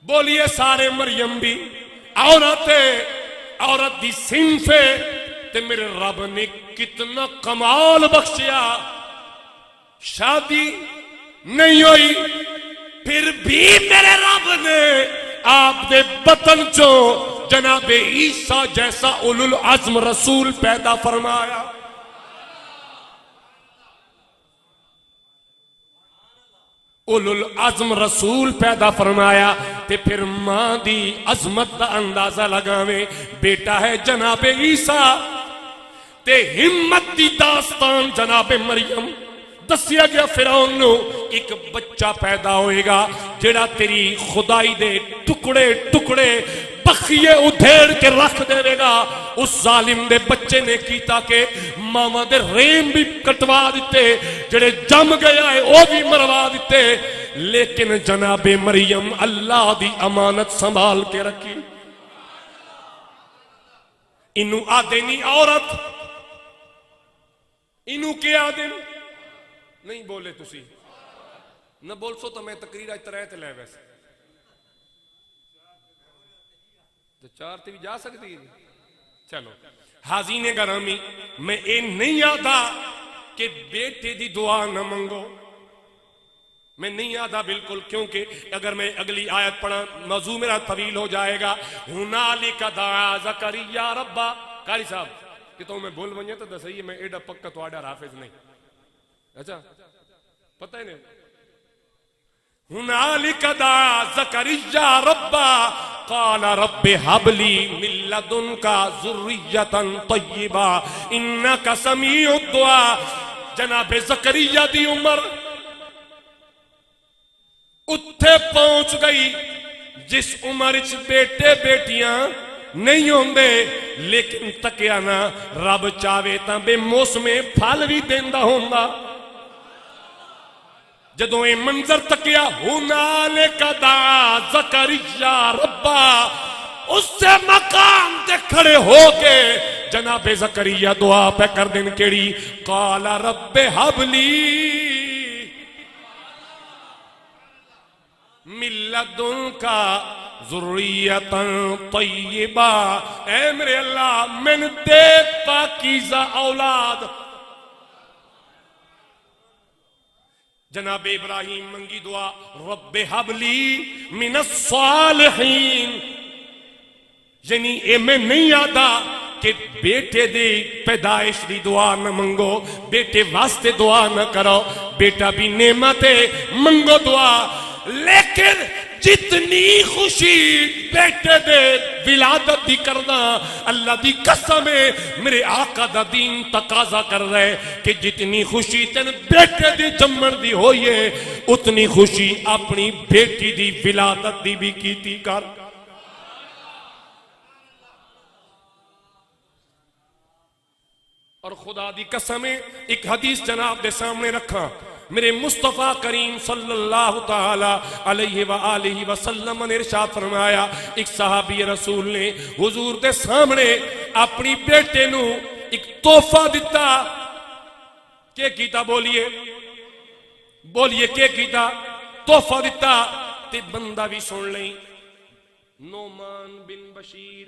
بولیے سارے، مریم بھی عورت ہے، عورت دی صنف ہے، تے میرے رب نے کتنا کمال بخشیا، شادی نہیں ہوئی پھر بھی میرے رب نے آپ دے بطن چو جناب عیسیٰ جیسا اولو العزم رسول پیدا فرمایا۔ اولو العزم رسول پیدا فرمایا، تے پھر ماں دی عظمت دا اندازہ لگاویں، بیٹا ہے جناب عیسیٰ، تے ہمت دی داستان جناب مریم دسیا گیا فرعون نو، ایک بچہ پیدا ہوئے گا جڑا تیری خدائی دے ٹکڑے ٹکڑے بخیے ادھیڑ کے رکھ دے گا۔ اس ظالم دے بچے نے کیتا کہ ماما دے ریم بھی کٹوا دیتے، جڑے جم گیا ہے وہ بھی مروا دیتے، لیکن جناب مریم اللہ دی امانت سنبھال کے رکھی۔ انہوں آدینی عورت، انہوں کے آدین نہیں بولے تسی نہ بول سو تو میں تقریر آج طرح لے ویسے تو چار تے بھی جا سکتی ہے چلو حاضرین گرامی، میں یہ نہیں آتا کہ بیٹے دی دعا نہ منگو، میں نہیں آتا بالکل، کیونکہ اگر میں اگلی آیت پڑھا موضوع میرا طویل ہو جائے گا۔ ہنالک دعا زکریا ربا، قاری صاحب کہ تو میں بھول ونجے تو دسائیے، میں ایڈا پکا تو آڈا حافظ نہیں، اچھا پتہ ہی نہیں۔ ہنالک دعا زکریا ربا قال رب هب لي من لدنك ذرية طيبة انك سميع الدعاء۔ جناب زکریا دی عمر اتھے پہنچ گئی جس عمر وچ بیٹے بیٹیاں نہیں ہوندے، لیکن تکیا نا رب چاہے تاں بے موسمے پھل بھی دیندا ہوندا۔ جدوں یہ منظر تکیا ہنالک دعا زکریا ربا، اس سے مقام تے کھڑے ہو کے جناب زکریا دعا پہ کر دین کیڑی، قال رب ہب لی من لدنک ذریۃ طیبہ، اے میرے اللہ من دے پاکیزہ اولاد۔ جناب ابراہیم منگی دعا رب ہب لی من الصالحین، یعنی اے میں نہیں آتا کہ بیٹے دی پیدائش دی دعا نہ منگو، بیٹے واسطے دعا نہ کرو، بیٹا بھی نعمت ہے منگو دعا، لیکن جتنی خوشی بیٹے دے ولادت دی کرنا، اللہ دی قسم ہے میرے آقا دا دین تقاضا کر رہے کہ جتنی خوشی تین بیٹے دی جمن دی ہوئی ہے، اتنی خوشی اپنی بیٹی دی ولادت دی بھی کیتی کر۔ اور خدا دی قسم ہے ایک حدیث جناب دے سامنے رکھا، میرے مصطفیٰ کریم صلی اللہ تعالی علیہ وآلہ وسلم نے ارشاد فرمایا، ایک صحابی رسول نے حضور دے سامنے اپنی بیٹے نو ایک تحفہ دیتا۔ کیا کیتا؟ بولیے بولیے کیا کیتا؟ تحفہ دیتا تے بندہ بھی سن لیں، نعمان بن بشیر،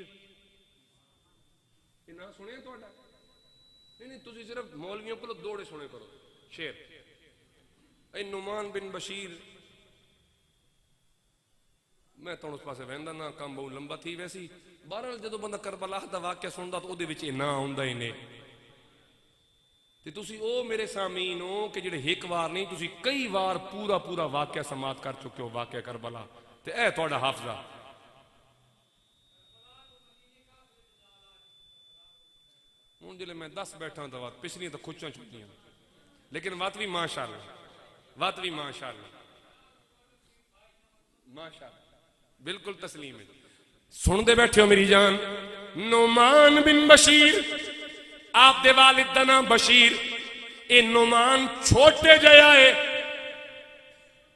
نہ سنے تو نہیں، تسی صرف مولویوں کو دوڑے سنے کرو شیر۔ اے نعمان بن بشیر، میں تو اس پاسے ویندا نہ کام بہت لمبا تھی ویسی، بہرحال جدو بندہ کربلا دا واقعہ سندا تو دے وچ نہ ہوندا ہی نہیں، تے تسی او میرے سامعین ہو کہ جڑے ایک وار نہیں تسی کئی وار پورا واقعہ سماعت کر چکے ہو، واقعہ کربلا، تے اے تہاڈا حافظہ۔ ہن جلے میں 10 بیٹھا تو پچھلی تو کھچاں چھٹیاں، لیکن وات بھی ماشاءاللہ، وات بھی ماشاءاللہ ماشاءاللہ بالکل تسلیم ہے۔ سن دے بیٹھے ہو میری جان، نعمان بن بشیر، آپ دے والد دا نام بشیر، اے نعمان چھوٹے جے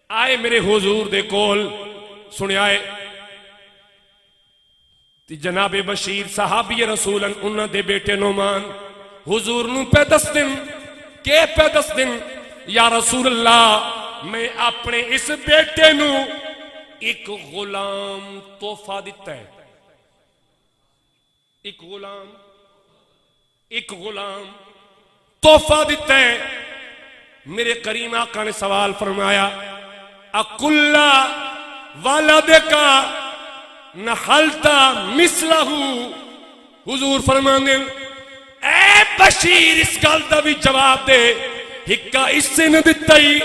آئے میرے حضور دے کول، سنے آئے تی جناب بشیر صحابی رسولن انہاں دے بیٹے نعمان حضور نو پہ دس دن، کہ پہ دس دن یا رسول اللہ میں اپنے اس بیٹے نو ایک غلام تحفہ دیتا ہے، ایک غلام تحفہ دیتا ہے۔ میرے کریم آقا نے سوال فرمایا، اکلا والدکا نحلتا مثلہ، حضور فرمانے اے بشیر اس گل دا بھی جواب دے، ہکا اس سے نہ دیتا ہی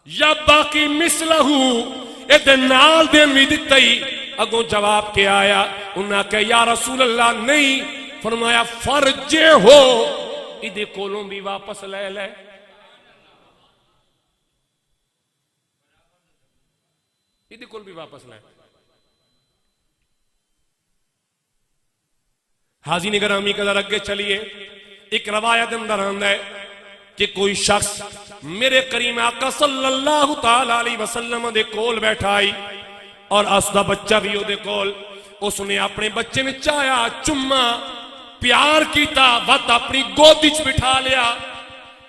یا باقی مثلہ اے نال دین بھی دیتا ہی۔ اگوں جواب کے آیا، انہاں کہا یا رسول اللہ نہیں، فرمایا فرجے ہو، ادھے کولوں بھی واپس لے لے۔ ادھے کول بھی واپس لے۔ حاضرین گرامی کا ذرا آگے چلیے، ایک روایت اندر آندا ہے کہ کوئی شخص میرے کریم آقا صلی اللہ تعالی علیہ وسلم دے کول بیٹھا آئی، اور اس دا بچہ بھی او دے کول، اس نے اپنے بچے نے چایا، چما، پیار کیتا، وقت اپنی گودی چ بٹھا لیا۔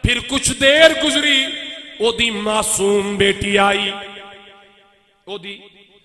پھر کچھ دیر گزری، او دی معصوم بیٹی آئی، او دی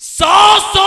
100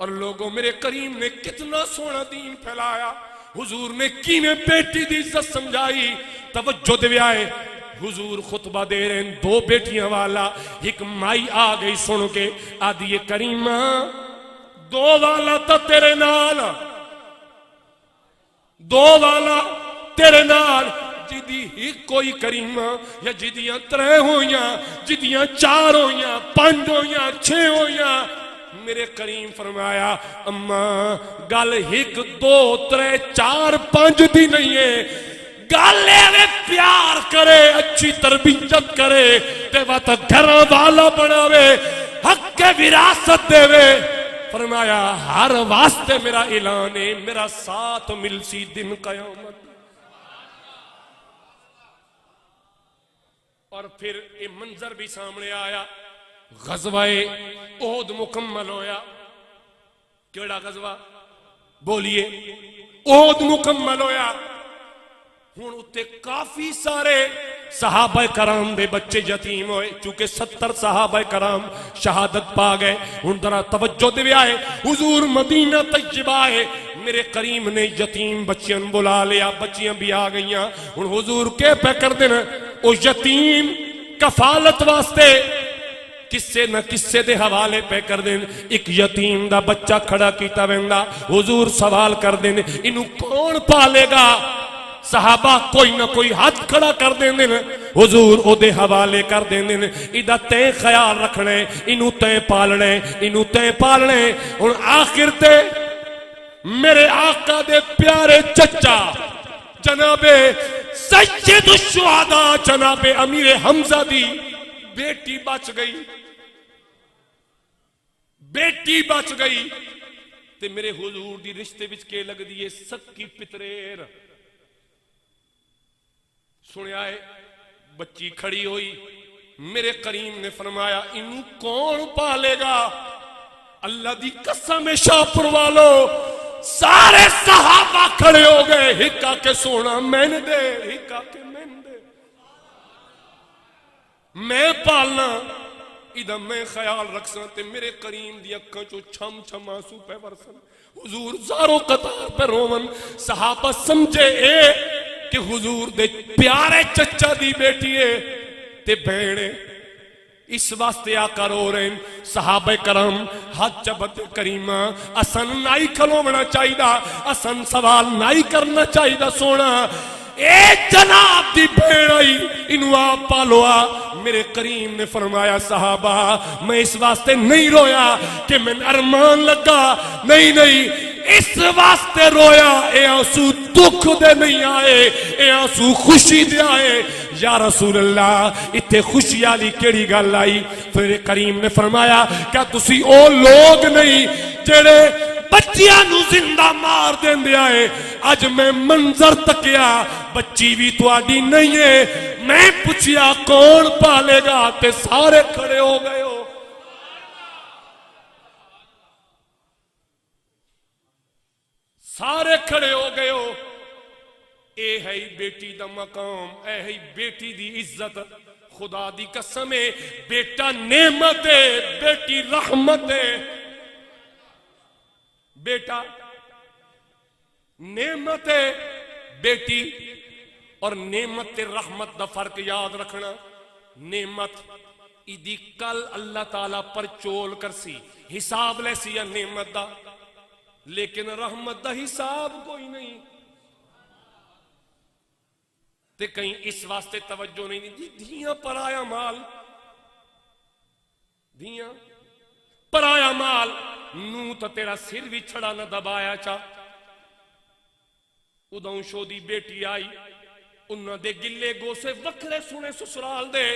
اور لوگوں میرے کریم نے کتنا سونا دین پھیلایا، حضور نے کیویں بیٹی دی عزت سمجھائی، توجہ دے آئے حضور خطبہ دے رہے ہیں، دو بیٹیاں والا، ایک مائی آ گئی سن کے آدھی کریمہ دو والا تا تیرے نال، دو والا تیرے نال، جدی ہی کوئی کریمہ یا جدیاں ترے ہویاں، جدیاں چار ہویاں، پانچ ہویاں، چھ ہویاں، میرے کریم فرمایا اماں گل ایک دو ترے چار پانچ دی نہیں ہے، گالے میں پیار کرے، اچھی تربیت کرے، تے وقت گھر والا بناوے، حق کے وراثت دے وے۔ فرمایا ہر واسطے میرا اعلان ہے، میرا ساتھ ملسی دن قیامت۔ اور پھر یہ منظر بھی سامنے آیا، غزوہ احد مکمل ہویا۔ کیڑا غزوہ بولیے؟ احد مکمل ہویا۔ ہن اتے کافی سارے صحابہ کرام دے بچے یتیم ہوئے، چونکہ 70 صحابہ کرام شہادت پا گئے۔ ہن ذرا توجہ دے آئے، حضور مدینہ طیبہ آئے، میرے کریم نے یتیم بچیاں بلا لیا، بچیاں بھی آ گئیاں۔ ہن حضور کے پہ کر دینا او یتیم کفالت واسطے کسے نہ کسے دے حوالے پہ کر دیں۔ ایک یتیم دا بچہ کھڑا کیتا ویندا، حضور سوال کر دیں انہوں کون پالے گا؟ صحابہ کوئی نہ کوئی ہاتھ کھڑا کر دیں دیں، حضور او دے حوالے کر دیں دیں، ادھا تے خیال رکھنے، انہوں تے پالنے، انہوں تے پالنے۔ اور آخر تے میرے آقا دے پیارے چچا جناب سید الشہداء جناب امیر حمزہ دی بیٹی بچ گئی، بیٹی بچ گئی، تے میرے حضور دی رشتے بچ کے لگ دیئے سکی پتریر۔ سنیا ہے بچی کھڑی ہوئی، میرے کریم نے فرمایا انہوں کون پالے گا؟ اللہ دی قسم شاپر والو، سارے صحابہ کھڑے ہو گئے، ہکا کے سونا میں نے دے، ہکا کے میں نے دے، میں پالنا، ادھا میں خیال رکھسا، تے میرے کریم دی اکھاں چو چھم چھم آنسو پہ ورسن، حضور زارو قطار پہ رومن۔ صحابہ سمجھے اے کہ حضور دے پیارے چچا دی بیٹی ہے تے بہنے، اس واسطے آقا رو رہے ہیں۔ صحابہ کرام حج جبت کریمہ اسن نائی کھلومنا چاہی دا، اسن سوال نائی کرنا چاہی دا، سونا اے جناب دی بھیڑائی انہوں آپ پالوا۔ میرے کریم نے فرمایا صحابہ میں اس واسطے نہیں رویا کہ میں ارمان لگا، نہیں نہیں، اس واسطے رویا اے آنسو دکھ دے نہیں آئے، اے آنسو خوشی دے آئے۔ یا رسول اللہ اتھے خوشی آلی کیڑی گل آئی؟ پھر کریم نے فرمایا کیا تسی او لوگ نہیں جڑے بچیاں نو زندہ مار دین دے آئے؟ آج میں منظر تکیا، بچی بھی تو آڈی نہیں ہے، میں پوچھیا کون پالے گا؟ تے سارے کھڑے ہو گئے ہو، سارے کھڑے ہو گئے ہو۔ اے ہے بیٹی دا مقام، اے ہے بیٹی دی عزت، خدا دی قسم ہے بیٹا نعمت ہے، بیٹی رحمت ہے، بیٹا نعمت ہے، بیٹی اور نعمت رحمت دا فرق یاد رکھنا۔ نعمت ایدی کل اللہ تعالیٰ پر چول کرسی، حساب لے سی یا نعمت دا، لیکن رحمت دا حساب کوئی نہیں۔ تے کہیں اس واسطے توجہ نہیں دی، دھیاں پر آیا مال، دھیاں پر آیا مال، نو تا تیرا سر بھی چھڑا نہ دبایا چا۔ ادھوں شو دی بیٹی آئی، انہاں دے گلے گو سے وکھرے سنے سسرال دے،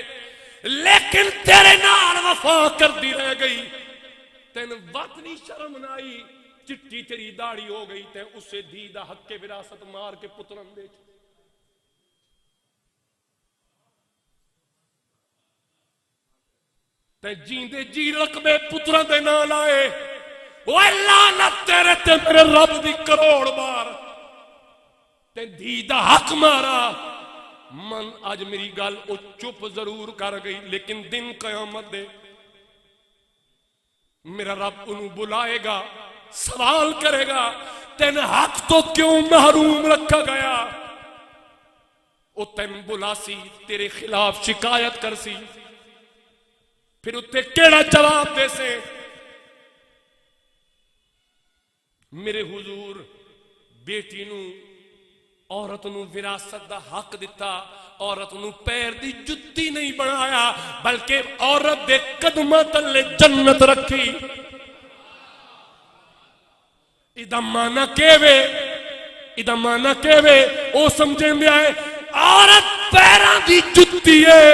لیکن تیرے نال وفا کر دی رہ گئی، تین وطنی شرم نہ آئی، چٹی تیری داڑھی ہو گئی، تے اسے دی دا حق کے وراثت مار کے پترن دے۔ تے جیندے جی رقبے پتران دے نال آئے، وہ لعنت تیرے تے میرے رب دی کروڑ بار، تے دی دا حق مارا۔ من آج میری گل او چپ ضرور کر گئی، لیکن دن قیامت دے میرا رب انہوں بلائے گا، سوال کرے گا تین حق تو کیوں محروم رکھا گیا؟ وہ تین بلاسی تیرے خلاف شکایت کر سی، پھر اتنے کیڑا جواب دے سے؟ میرے حضور بیٹی نو عورت نو وراثت دا حق دتا، عورت نو پیر دی جتی نہیں بنایا بلکہ عورت دے قدمہ تلے جنت رکھی۔ ادا مانا کیوے، ادا مانا کیوے او سمجھیں دیا ہے عورت پیران دی جتی ہے۔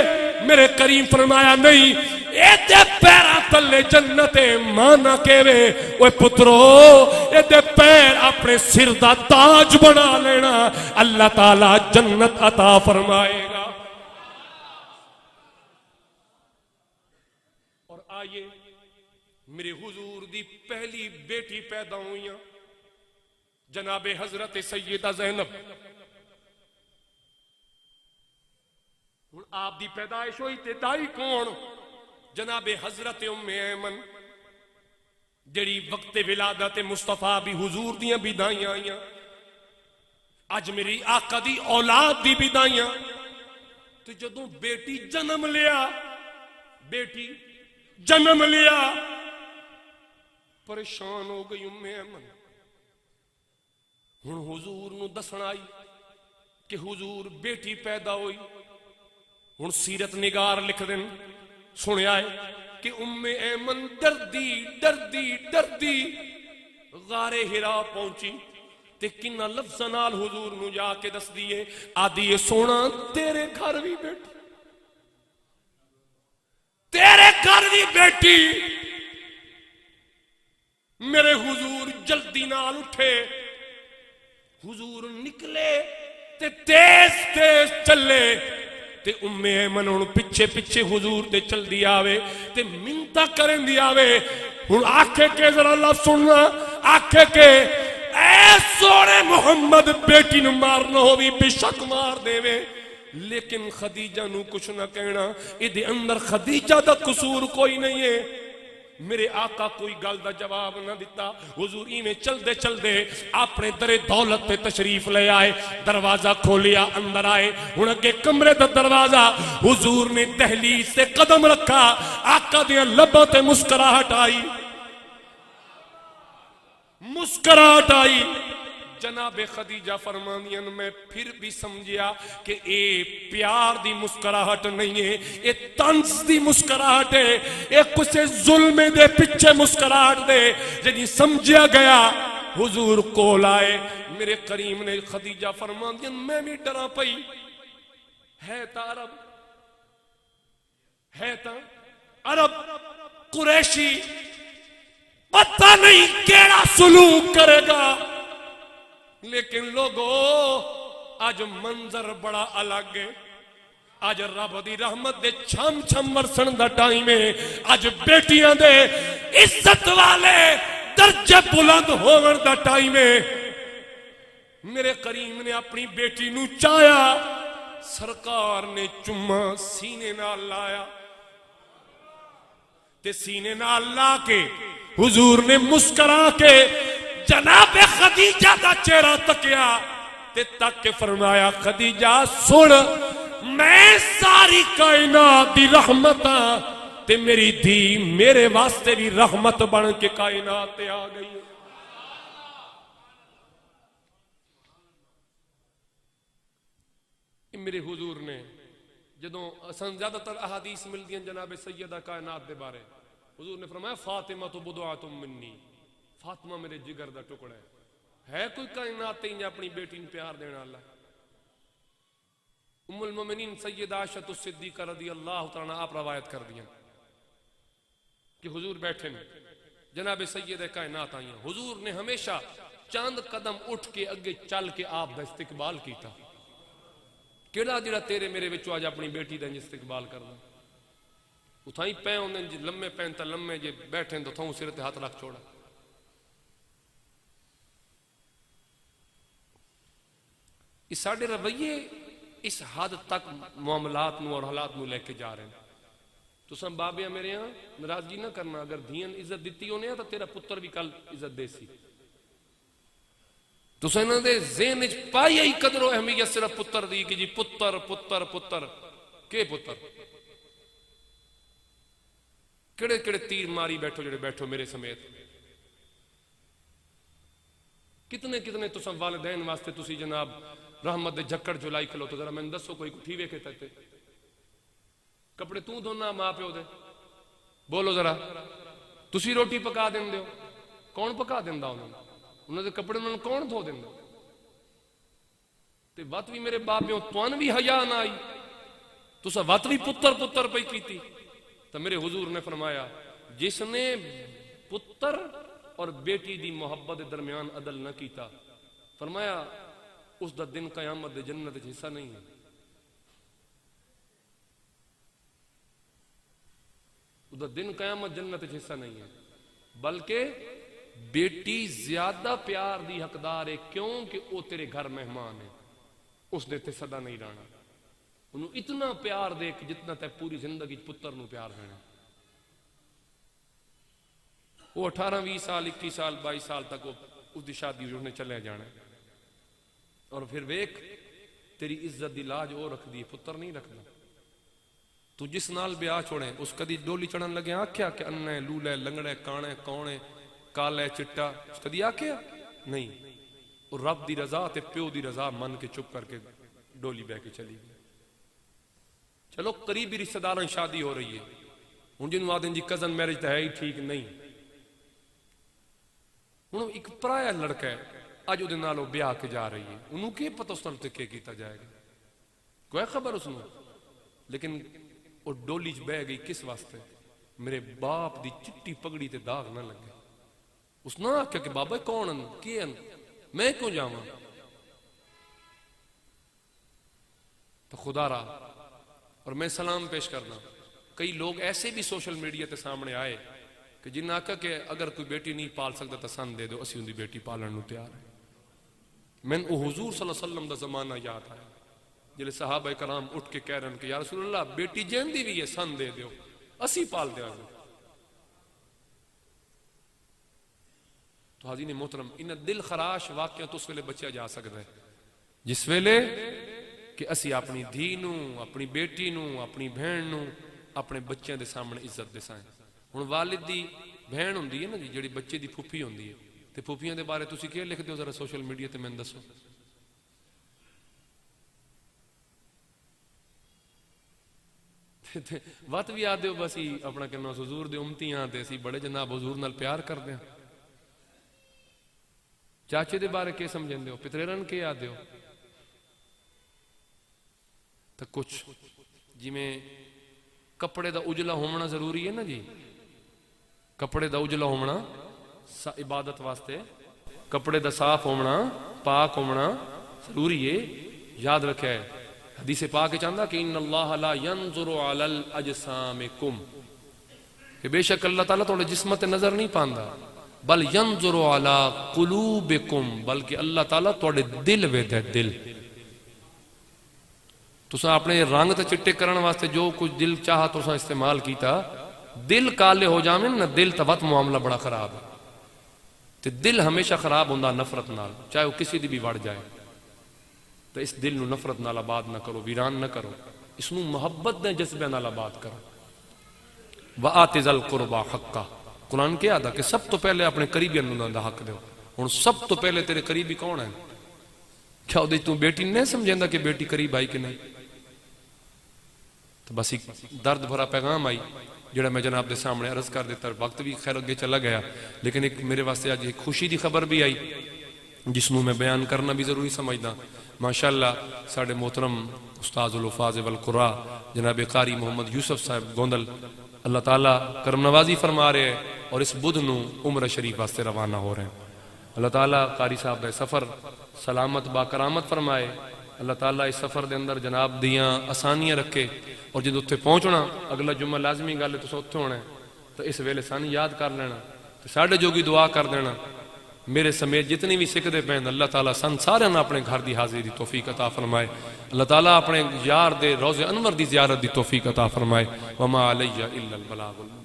میرے کریم فرمایا نہیں، اے دے پیران تلے جنت ہے۔ مانا کیوے اوے پترو اے دے پیر اپنے سر دا تاج بنا لینا، اللہ تعالی جنت عطا فرمائے گا۔ اور آئیے میرے حضور دی پہلی بیٹی پیدا ہوئیاں جناب حضرت سیدہ زینب۔ ہن آپ دی پیدائش ہوئی تے دائی کون؟ جناب حضرت ام ایمن، جڑی وقت ولادت مصطفیٰ بھی حضور دیاں بھی دائیاں آئیاں، اج میری آقا دی اولاد دی بھی دائیاں۔ تو جدوں بیٹی جنم لیا، بیٹی جنم لیا، پریشان ہو گئی ام ایمن۔ ہن حضور نو دسن آئی کہ حضور بیٹی پیدا ہوئی۔ ہن سیرت نگار لکھ دیں سنیا ہے کہ ام ایمن ڈردی ڈردی ڈردی غار ہرا پہنچی تے کنہ لفظ نال حضور نو جا کے دس دیے، آدھی سونا تیرے گھر بھی بیٹی، تیرے گھر بھی بیٹی۔ میرے حضور جلدی نال اٹھے، حضور نکلے تے تیز تیز چلے تے ام ایمن ہن پچھے پچھے حضور دے چل دی آوے تے منتا کرن دی آوے۔ ہن آکھے کہ ذرا اللہ سننا، آکھے کہ اے سونے محمد بیٹی نو مارنا ہووی بے شک مار دے وے، لیکن خدیجہ نو کچھ نہ کہنا، ادھے اندر خدیجہ دا قصور کوئی نہیں ہے۔ میرے آقا کوئی گل دا جواب نہ دیتا۔ حضور میں چل دے اپنے در دولت پہ تشریف لے آئے، دروازہ کھولیا، اندر آئے۔ ہن اگے کمرے دا دروازہ، حضور نے دہلیز سے قدم رکھا، آقا دیاں لبوں تے مسکراہٹ آئی، مسکراہٹ آئی۔ جناب خدیجہ فرمانیاں میں پھر بھی سمجھیا کہ اے پیار دی مسکراہٹ نہیں ہے، اے طنز دی مسکراہٹ ہے، اے کچھ ظلم دے پچھے مسکراہٹ دے۔ جنہی سمجھیا گیا حضور کول آئے، میرے کریم نے خدیجہ فرمانیاں میں بھی ڈرا پئی، ہے تا عرب، ہے تا عرب قریشی، پتہ نہیں کیڑا سلوک کرے گا، لیکن لوگو آج منظر بڑا الگ ہے۔ آج رب دی رحمت دے چھم چھم ورسن دا ٹائم ہے، آج بیٹیاں دے عزت والے درجے بلند ہوگن دا ٹائم ہے۔ میرے کریم نے اپنی بیٹی نو چایا، سرکار نے چمہ سینے نال لایا تے سینے نال لا کے حضور نے مسکرا کے جناب خدیجہ دا چہرہ تکیا تے تک کے فرمایا، خدیجہ سن، میں ساری کائنات دی رحمت تے میری دھی میرے واسطے بھی رحمت بن کے کائنات تے آ گئی۔ میرے حضور نے جدوں زیادہ تر احادیث ملتی ہیں جناب سیدہ کائنات دے بارے، حضور نے فرمایا فاطمہ تو بدعات منی، فاطمہ میرے جگر دا ٹکڑا ہے کوئی کائنات تین اپنی بیٹی نے پیار دینا اللہ۔ ام المومنین سیدہ عائشہ الصدیقہ رضی اللہ تعالیٰ آپ روایت کر دیا کہ حضور بیٹھے ہیں، جناب سیدہ کائنات آئی ہیں، حضور نے ہمیشہ چاند قدم اٹھ کے اگے چل کے آپ دا استقبال کیتا، کیڑا جڑا تیرے میرے وچوں آج اپنی بیٹی دا استقبال کرنا، اتھائی پہ ہوندے جی لمے پہن تا لمے جے بیٹھیں تو تھاؤں سرے تے ہاتھ رکھ چھوڑا۔ اس ساڑھے رویے اس حد تک معاملات نو اور حالات نو لے کے جا رہے ہیں تساں بابے میرے ہاں ناراضگی نہ کرنا، اگر دھیان عزت دیتی ہونے تو تیرا پتر بھی کل عزت دے سی. تساں انہاں دے ذہن وچ پائی ہی قدر و اہمیت صرف پتر دی کہ جی پتر پتر پتر کے پتر کڑے کڑے تیر ماری بیٹھو جڑے بیٹھو میرے سمیت. کتنے کتنے تساں والدین واسطے تسی جناب رحمت دے جھکڑ جلائی کھلو. تو ذرا میں دسو کوئی کٹھی ویکھے تے کپڑے تو دھونا ماں پیو دے؟ بولو ذرا. تسی روٹی پکا دین دیو، کون پکا دیندا انہاں دے کپڑے انہاں کون دھو دیندا؟ تے وت بھی میرے بابیوں توان بھی حیا نہ آئی، تساں وت بھی پتر پتر پئی کیتی. تو میرے حضور نے فرمایا جس نے پتر اور بیٹی دی محبت دے درمیان عدل نہ کیتا، فرمایا اس دا دن قیامت دے جنت وچ حصہ نہیں ہے. اس دا دن قیامت جنت وچ حصہ نہیں ہے، بلکہ بیٹی زیادہ پیار دی حقدار ہے. کیوں کہ وہ تیرے گھر مہمان ہے، اس نے تے صدا نہیں رہنا. انہوں اتنا پیار دے کہ جتنا تے پوری زندگی پتر نو پیار دینا. وہ 18 20 سال 21 سال 22 سال تک اس دی شادی اس نے چلے جانا، اور پھر ویک تیری عزت دی لاج وہ رکھ دی، پتر نہیں رکھنا. تو جس نال بیاہ چھوڑے اس کدی ڈولی چڑھن لگے آکھیا کہ انے لولے لنگڑے کانے کونے کالے چٹا، اس کدی آکھیا نہیں. اور رب دی رضا تے پیو دی رضا من کے چپ کر کے ڈولی بہ کے چلی گئی. چلو قریبی رشتہ داراں شادی ہو رہی ہے، ہن جنوں آدھیں جی کزن میرج تے ہے ہی ٹھیک نہیں. ہن ایک پرایا لڑکا ہے اج وہ نال بیاہ کے جا رہی ہے، انہوں کی پتہ اس نال تے کی کیتا جائے گا، کوئی خبر اس نوں. لیکن وہ ڈولی چ بہ گئی کس واسطے؟ میرے باپ دی چٹی پگڑی تے داغ نہ لگے. اس نہ آکھیا کہ بابا کون ہیں کی ہیں میں کیوں جاواں. تو خدا را اور میں سلام پیش کرنا، کئی لوگ ایسے بھی سوشل میڈیا تے سامنے آئے کہ جنہاں آکھا کہ اگر کوئی بیٹی نہیں پال سکتا تو سن دے دو، اسی ان دی بیٹی پالن نو تیار ہے. میں او حضور صلی اللہ علیہ وسلم دا زمانہ یاد آیا جلے صحابہ کرام اٹھ کے کہہ رہے ہیں کہ یا رسول اللہ بیٹی جیندی بھی ہے سن دے دیو، اسی پال دیا گے. تو حاضرین محترم ان دل خراش واقعہ تو اس ویلے بچیا جا سکتا ہے جس ویلے کہ اسی اپنی دھی نو، اپنی بیٹی نو، اپنی بہن نو اپنے بچیاں دے سامنے عزت دسائیں. ہن والد دی بہن ہوندی ہے نا جی جڑی بچے دی پھوپھی ہوندی ہے، تے پھوپھیاں دے بارے تسی کیا لکھ دیو ذرا سوشل میڈیا تے میں دسو. وت بھی آدھے ہو بس اپنا کہنا حضور دے امتی ہاں تے اسی بڑے جناب حضور نال پیار کردے ہیں. چاچے دے بارے کے سمجھن دیو، پتریرن کے آدھے ہو. تو کچھ جی میں کپڑے دا اجلا ہونا ضروری ہے نا جی، کپڑے دا اجلا ہونا عبادت واسطے، کپڑے دا صاف ہونا پاک ہونا ضروری ہے. یاد رکھے ہے حدیث پاک چاہتا کہ ان اللہ لا ينظر علی الاجسامکم، کہ بے شک اللہ تعالیٰ تھوڑے جسمت نظر نہیں پاندا، بل ينظر علی قلوبکم، بلکہ اللہ تعالیٰ تھوڑے دل ویدھ ہے. دل تساں اپنے رنگ تے چٹے کرن واسطے جو کچھ دل چاہا تساں استعمال کیتا، دل کالے ہو جاویں نا دل تبت معاملہ بڑا خراب ہے. تے دل ہمیشہ خراب ہوندا نفرت نال، چاہے وہ کسی دی بھی وڑ جائے. تو اس دل نو نفرت نال آباد نہ کرو، ویران نہ کرو، اس نو محبت دے جذبے نال آباد کرو. وآت ذی القربى حقہ، قرآن کیا آتا کہ سب تو پہلے اپنے قریبی نو دا حق دیو. ہن سب تو پہلے تیرے قریبی کون ہیں؟ کیا وہ تو بیٹی نہیں سمجھیندا کہ بیٹی قریب آئی کہ نہیں؟ تو بس ایک درد بھرا پیغام آئی جڑا میں جناب دے سامنے عرض کر دیتا، وقت بھی خیر اگے چلا گیا، لیکن ایک میرے واسطے آج ایک خوشی دی خبر بھی آئی جس نو میں بیان کرنا بھی ضروری سمجھدا. ماشاءاللہ ساڑھے محترم استاذ الحفاظ والقراء جناب قاری محمد یوسف صاحب گوندل اللہ تعالیٰ کرم نوازی فرما رہے ہیں اور اس بدھ نو عمرہ شریف واسطے روانہ ہو رہے ہیں. اللہ تعالیٰ قاری صاحب دا سفر سلامت با کرامت فرمائے. اللہ تعالیٰ اس سفر دے اندر جناب دیاں آسانیاں رکھے، اور جب اتنے پہنچنا اگلا جمعہ لازمی گل ہے تو اتنے ہونا ہے، تو اس ویلے سان یاد کر لینا، تو ساڑھے جوگی دعا کر دینا. میرے سمیت جتنی بھی سکھتے پہن اللہ تعالیٰ سن سارے اپنے گھر دی حاضری دی توفیق عطا فرمائے. اللہ تعالیٰ اپنے یار دے روضہ انور دی زیارت دی توفیق عطا فرمائے. وما علیہ الا البلاغ.